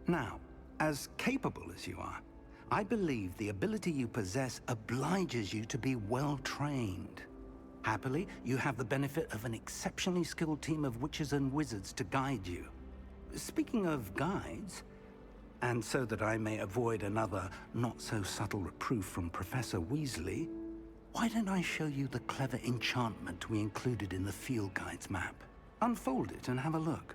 Now, as capable as you are, I believe the ability you possess obliges you to be well trained. Happily, you have the benefit of an exceptionally skilled team of witches and wizards to guide you. Speaking of guides, and so that I may avoid another not-so-subtle reproof from Professor Weasley, why don't I show you the clever enchantment we included in the field guide's map? Unfold it and have a look.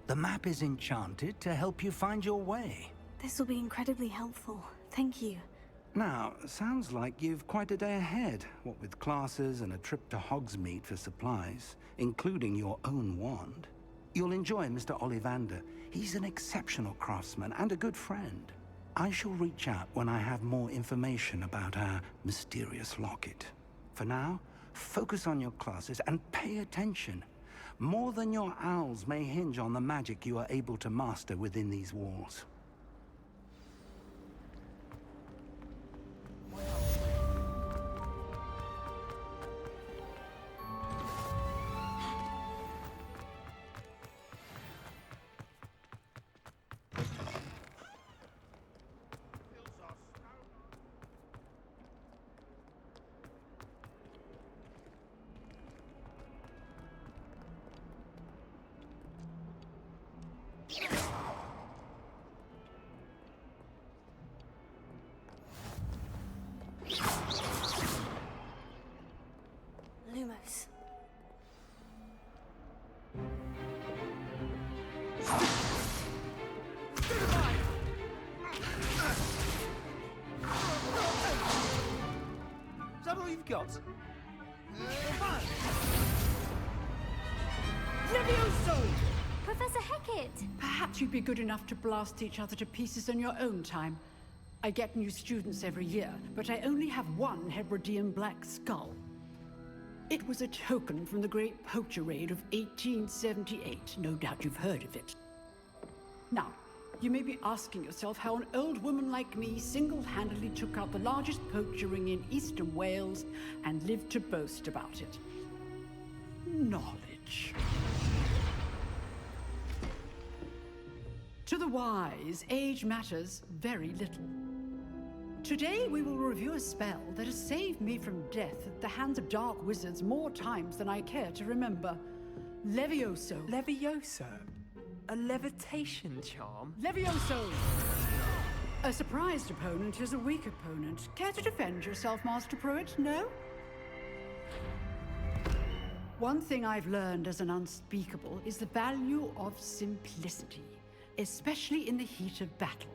The map is enchanted to help you find your way. This will be incredibly helpful. Thank you. Now, sounds like you've quite a day ahead, what with classes and a trip to Hogsmeade for supplies, including your own wand. You'll enjoy Mr. Ollivander. He's an exceptional craftsman and a good friend. I shall reach out when I have more information about our mysterious locket. For now, focus on your classes and pay attention. More than your owls may hinge on the magic you are able to master within these walls. Lumos. Is that all you've got? Levioso! Professor Hecat! Perhaps you'd be good enough to blast each other to pieces in your own time. I get new students every year, but I only have one Hebridean black skull. It was a token from the Great Poacher Raid of 1878. No doubt you've heard of it. Now, you may be asking yourself how an old woman like me single-handedly took out the largest poacher ring in eastern Wales and lived to boast about it. Knowledge. To the wise, age matters very little. Today we will review a spell that has saved me from death at the hands of dark wizards more times than I care to remember. Levioso. Levioso? A levitation charm? Levioso! A surprised opponent is a weak opponent. Care to defend yourself, Master Pruitt? No? One thing I've learned as an unspeakable is the value of simplicity, especially in the heat of battle.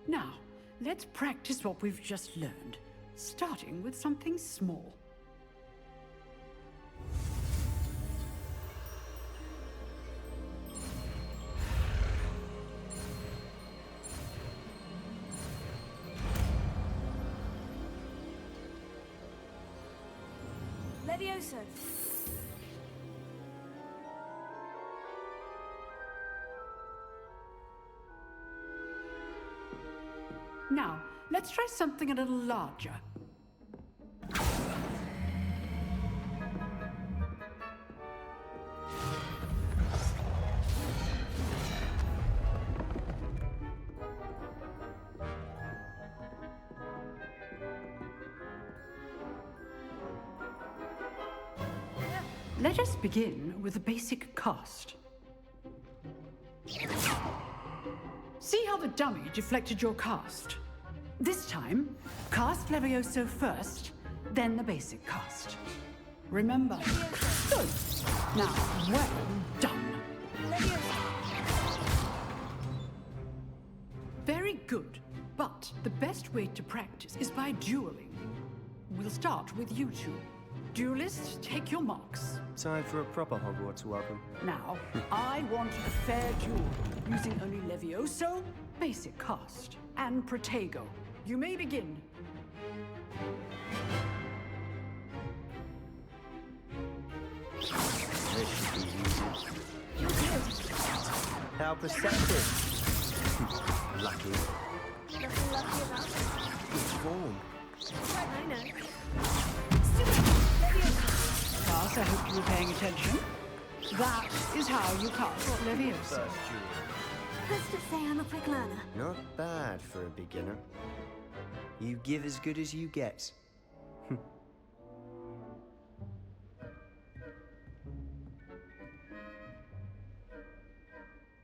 Now, let's practice what we've just learned, starting with something small. Levioso! Now, let's try something a little larger. Let us begin with the basic cast. See how the dummy deflected your cast? This time, cast Levioso first, then the basic cast. Remember. Good. Now, well done. Very good. But the best way to practice is by dueling. We'll start with you two. Duelists, take your marks. Time for a proper Hogwarts welcome. Now, I want a fair duel, using only Levioso, basic cast, and Protego. You may begin. This should be easy. How perceptive. Lucky. Nothing lucky about it. Good form. I know. Class, I hope you were paying attention. That is how you cast Levioso. First duel. Let's just say I'm a quick learner. Not bad for a beginner. You give as good as you get.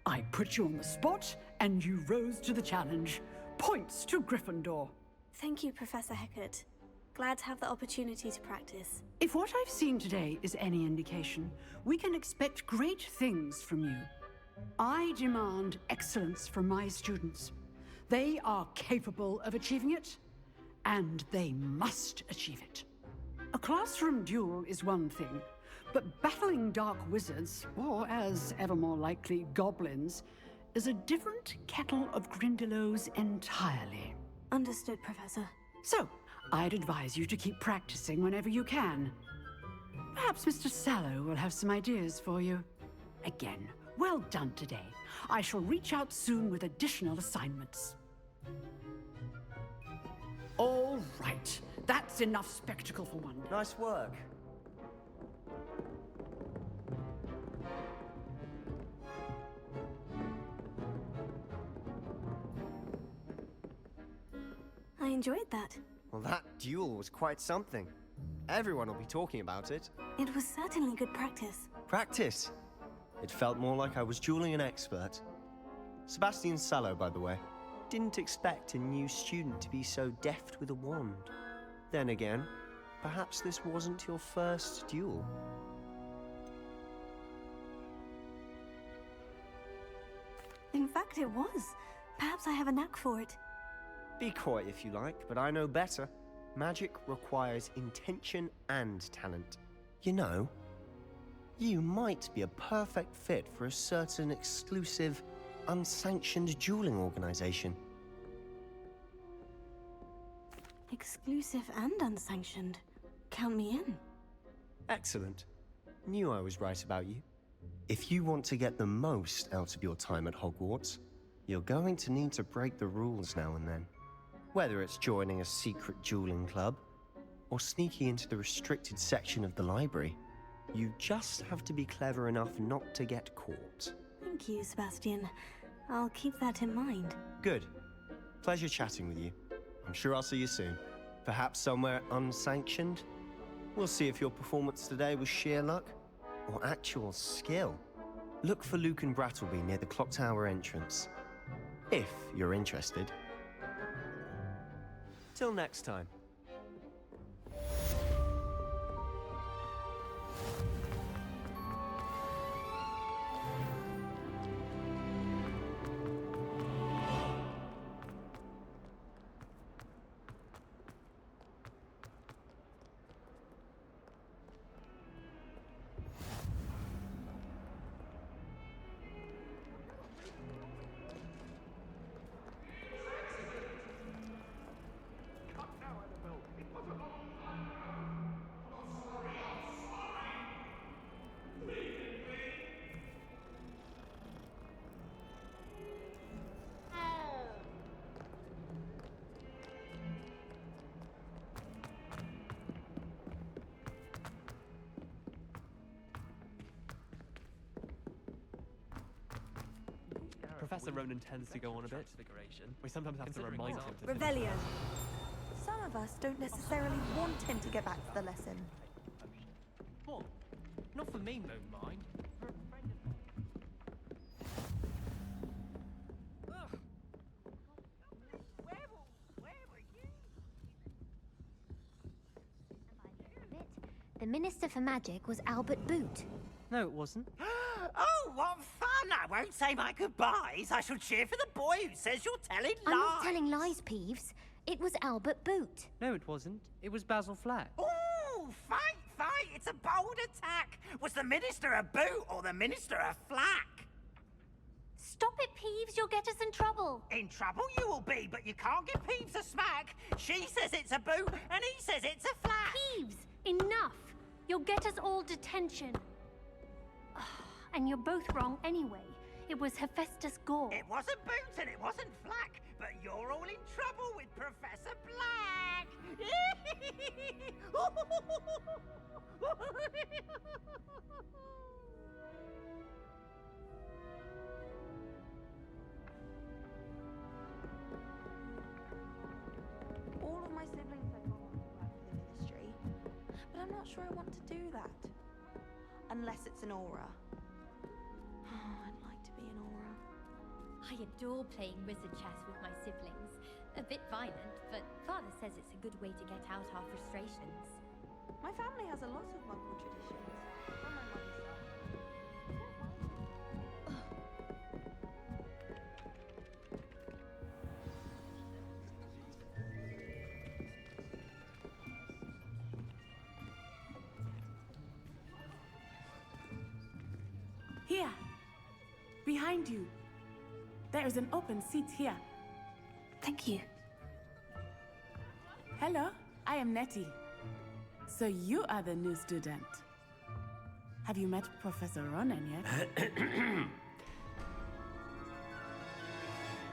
I put you on the spot, and you rose to the challenge. Points to Gryffindor. Thank you, Professor Hecat. Glad to have the opportunity to practice. If what I've seen today is any indication, we can expect great things from you. I demand excellence from my students. They are capable of achieving it, and they must achieve it. A classroom duel is one thing, but battling dark wizards, or as ever more likely, goblins, is a different kettle of Grindylows entirely. Understood, Professor. So, I'd advise you to keep practicing whenever you can. Perhaps Mr. Sallow will have some ideas for you. Again, well done today. I shall reach out soon with additional assignments. All right, that's enough spectacle for one day. Nice work. I enjoyed that. Well, that duel was quite something. Everyone will be talking about it. It was certainly good practice. Practice. It felt more like I was dueling an expert. Sebastian Sallow, by the way. Didn't expect a new student to be so deft with a wand. Then again, perhaps this wasn't your first duel. In fact, it was. Perhaps I have a knack for it. Be coy if you like, but I know better. Magic requires intention and talent. You know, you might be a perfect fit for a certain exclusive, unsanctioned dueling organization. Exclusive and unsanctioned. Count me in. Excellent. Knew I was right about you. If you want to get the most out of your time at Hogwarts, you're going to need to break the rules now and then. Whether it's joining a secret dueling club, or sneaking into the restricted section of the library, you just have to be clever enough not to get caught. Thank you, Sebastian. I'll keep that in mind. Good. Pleasure chatting with you. I'm sure I'll see you soon. Perhaps somewhere unsanctioned? We'll see if your performance today was sheer luck, or actual skill. Look for Luke and Brattleby near the clock tower entrance. If you're interested. Till next time. Professor Ronan tends to go on a bit. We sometimes have to remind him to... Revelio. Some of us don't necessarily want him to get back to the lesson. What? Not for me, Moon Mind. The Minister for Magic was Albert Boot. No, it wasn't. Oh, what fun! I won't say my goodbyes. I shall cheer for the boy who says you're telling lies. I'm not telling lies, Peeves. It was Albert Boot. No, it wasn't. It was Basil Flack. Ooh, fight! It's a bold attack. Was the Minister a boot or the Minister a flack? Stop it, Peeves. You'll get us in trouble. In trouble you will be, but you can't give Peeves a smack. She says it's a boot and he says it's a flack. Peeves, enough. You'll get us all detention. And you're both wrong anyway. It was Hephaestus Gore. It wasn't boot and it wasn't flack, but you're all in trouble with Professor Black. All of my siblings so far want to work for the ministry, but I'm not sure I want to do that. Unless it's an aura. Oh, I'd like to be an aura. I adore playing wizard chess with my siblings. A bit violent, but Father says it's a good way to get out our frustrations. My family has a lot of muggle traditions. From my mother's side. Here. Behind you. There is an open seat here. Thank you. Hello, I am Nettie. So you are the new student. Have you met Professor Ronan yet?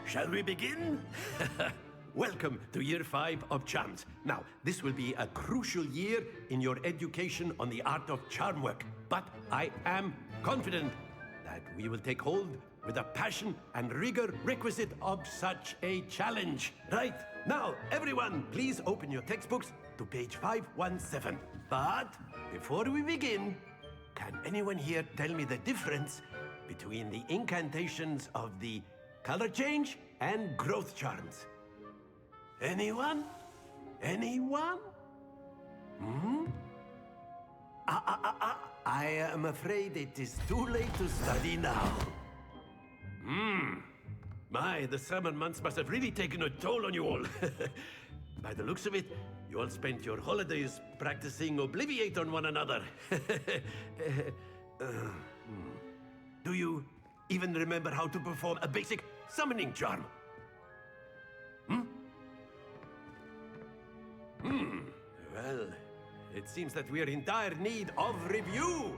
Shall we begin? Welcome to Year 5 of Charms. Now, this will be a crucial year in your education on the art of charm work. But I am confident that we will take hold with the passion and rigor requisite of such a challenge. Right, now, everyone, please open your textbooks to page 517. But before we begin, can anyone here tell me the difference between the incantations of the color change and growth charms? Anyone? Anyone? Hmm? I am afraid it is too late to study now. My, the summer months must have really taken a toll on you all. By the looks of it, you all spent your holidays practicing Obliviate on one another. Do you even remember how to perform a basic summoning charm? Well, it seems that we are in dire need of review.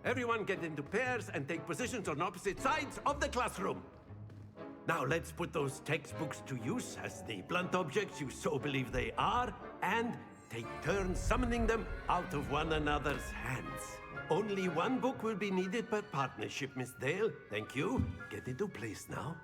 Everyone get into pairs and take positions on opposite sides of the classroom. Now let's put those textbooks to use as the blunt objects you so believe they are, and take turns summoning them out of one another's hands. Only one book will be needed per partnership, Miss Dale. Thank you. Get into place now.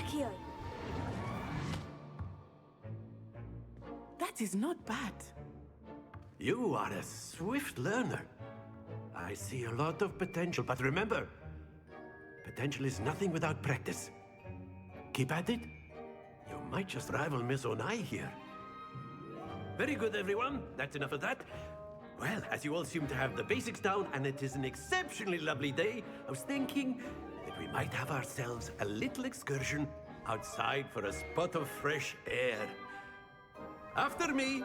Accio. That is not bad. You are a swift learner. I see a lot of potential, but remember, potential is nothing without practice. Keep at it. You might just rival Miss Onai here. Very good, everyone. That's enough of that. Well, as you all seem to have the basics down, and it is an exceptionally lovely day, I was thinking that we might have ourselves a little excursion outside for a spot of fresh air. After me.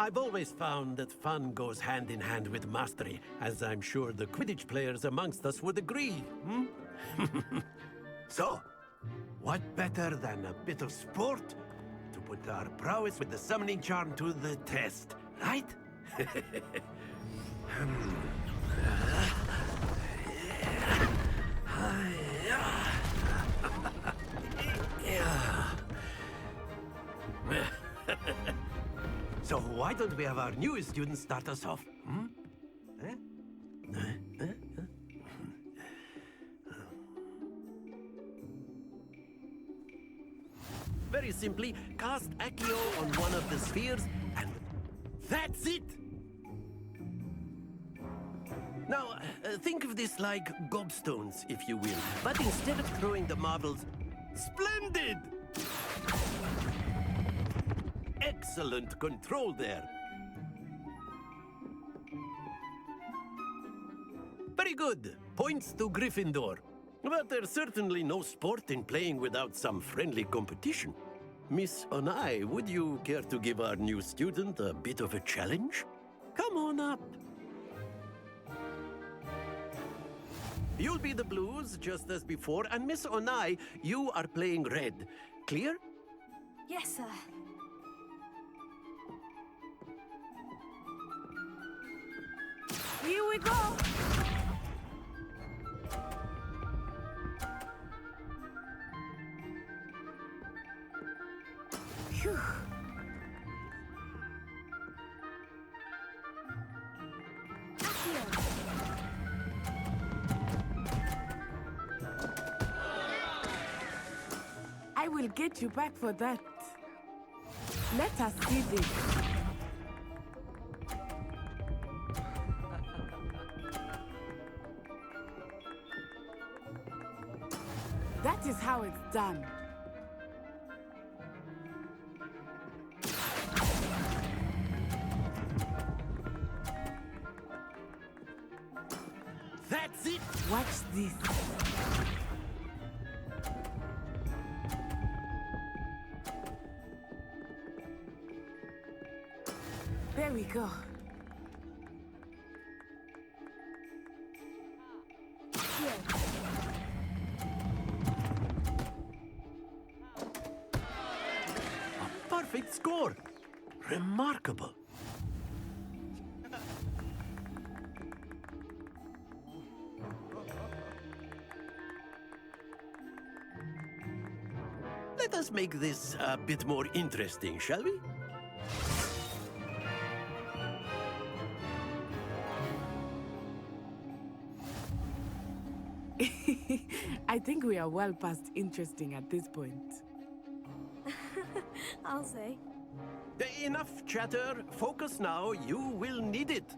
I've always found that fun goes hand in hand with mastery, as I'm sure the Quidditch players amongst us would agree. So, what better than a bit of sport to put our prowess with the summoning charm to the test, right? So why don't we have our newest student start us off? Hmm? Eh? Very simply, cast Accio on one of the spheres, and that's it! Now, think of this like gobstones, if you will. But instead of throwing the marbles... Splendid! Excellent control there. Very good. Points to Gryffindor. But there's certainly no sport in playing without some friendly competition. Miss Onai, would you care to give our new student a bit of a challenge? Come on up. You'll be the blues, just as before, and Miss Onai, you are playing red. Clear? Yes, sir. Here we go! Phew. I will get you back for that. Let us see this. That is how it's done. That's it! Watch this. There we go. A perfect score! Remarkable. Let us make this a bit more interesting, shall we? I think we are well past interesting at this point. I'll say. Enough chatter. Focus now. You will need it.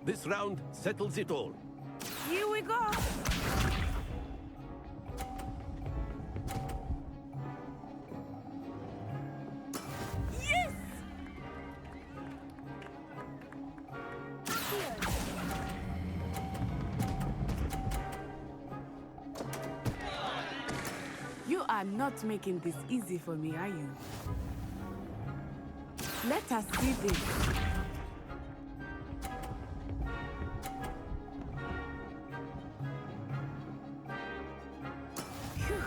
This round settles it all. Here we go! Yes! You are not making this easy for me, are you? Let us see this. Phew.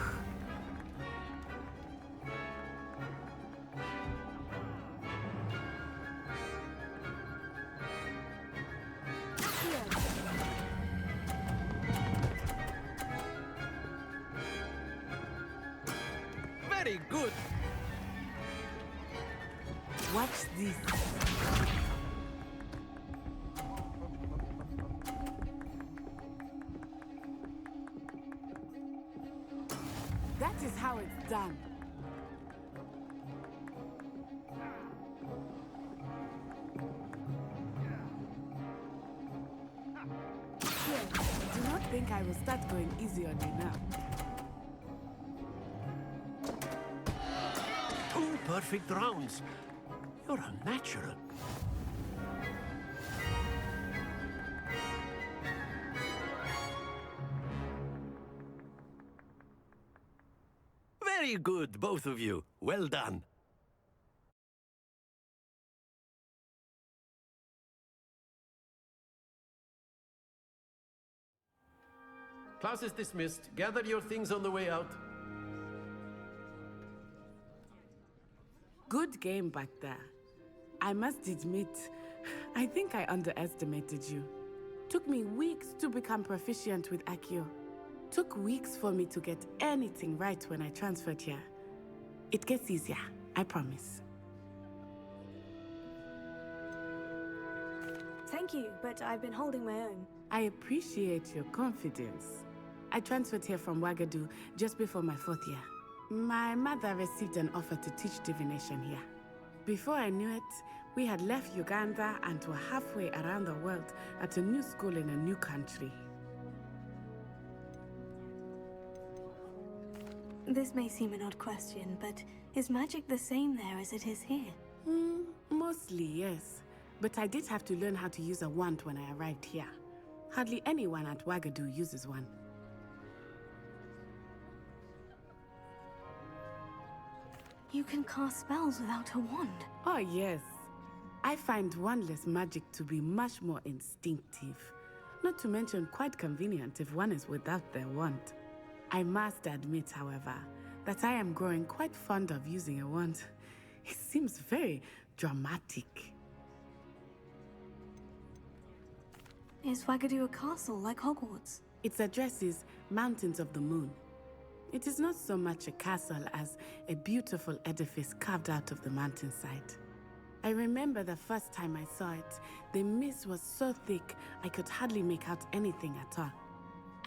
Very good. Watch this. That is how it's done. Do not think I will start going easy on you now. Two perfect rounds. You're a natural. Very good, both of you. Well done. class is dismissed. Gather your things on the way out. Good game back there. I must admit, I think I underestimated you. Took me weeks to become proficient with Accio. Took weeks for me to get anything right when I transferred here. It gets easier, I promise. Thank you, but I've been holding my own. I appreciate your confidence. I transferred here from Wagadu just before my 4th year. My mother received an offer to teach divination here. Before I knew it, we had left Uganda and were halfway around the world at a new school in a new country. This may seem an odd question, but is magic the same there as it is here? Mostly, yes. But I did have to learn how to use a wand when I arrived here. Hardly anyone at Wagadu uses one. You can cast spells without a wand. Oh, yes. I find wandless magic to be much more instinctive. Not to mention quite convenient if one is without their wand. I must admit, however, that I am growing quite fond of using a wand. It seems very dramatic. Is Wagadu a castle like Hogwarts? Its address is Mountains of the Moon. It is not so much a castle as a beautiful edifice carved out of the mountainside. I remember the first time I saw it, the mist was so thick I could hardly make out anything at all.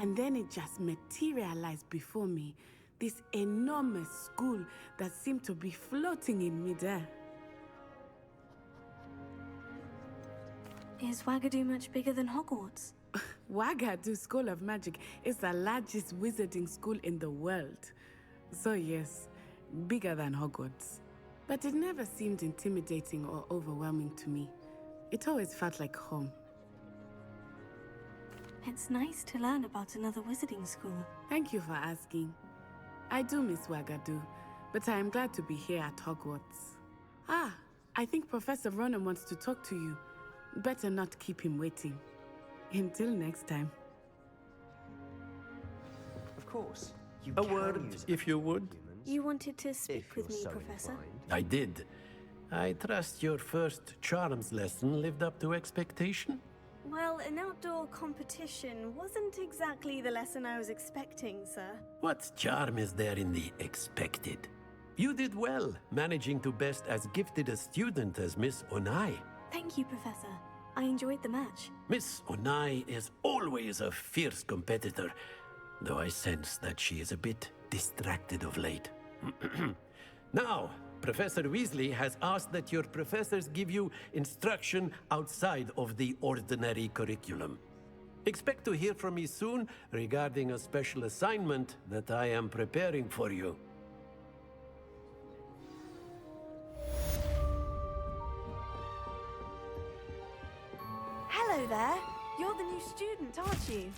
And then it just materialized before me, this enormous school that seemed to be floating in midair. Is Wagadu much bigger than Hogwarts? Wagadu School of Magic is the largest wizarding school in the world. So yes, bigger than Hogwarts. But it never seemed intimidating or overwhelming to me. It always felt like home. It's nice to learn about another wizarding school. Thank you for asking. I do miss Wagadu, but I am glad to be here at Hogwarts. Ah, I think Professor Ronan wants to talk to you. Better not keep him waiting. Until next time. Of course. A word, if you would. You wanted to speak with me, Professor? I did. I trust your first charms lesson lived up to expectation? Well, an outdoor competition wasn't exactly the lesson I was expecting, sir. What charm is there in the expected? You did well, managing to best as gifted a student as Miss Onai. Thank you, Professor. I enjoyed the match. Miss Onai is always a fierce competitor, though I sense that she is a bit distracted of late. Now, Professor Weasley has asked that your professors give you instruction outside of the ordinary curriculum. Expect to hear from me soon regarding a special assignment that I am preparing for you. Hello there. You're the new student, aren't you?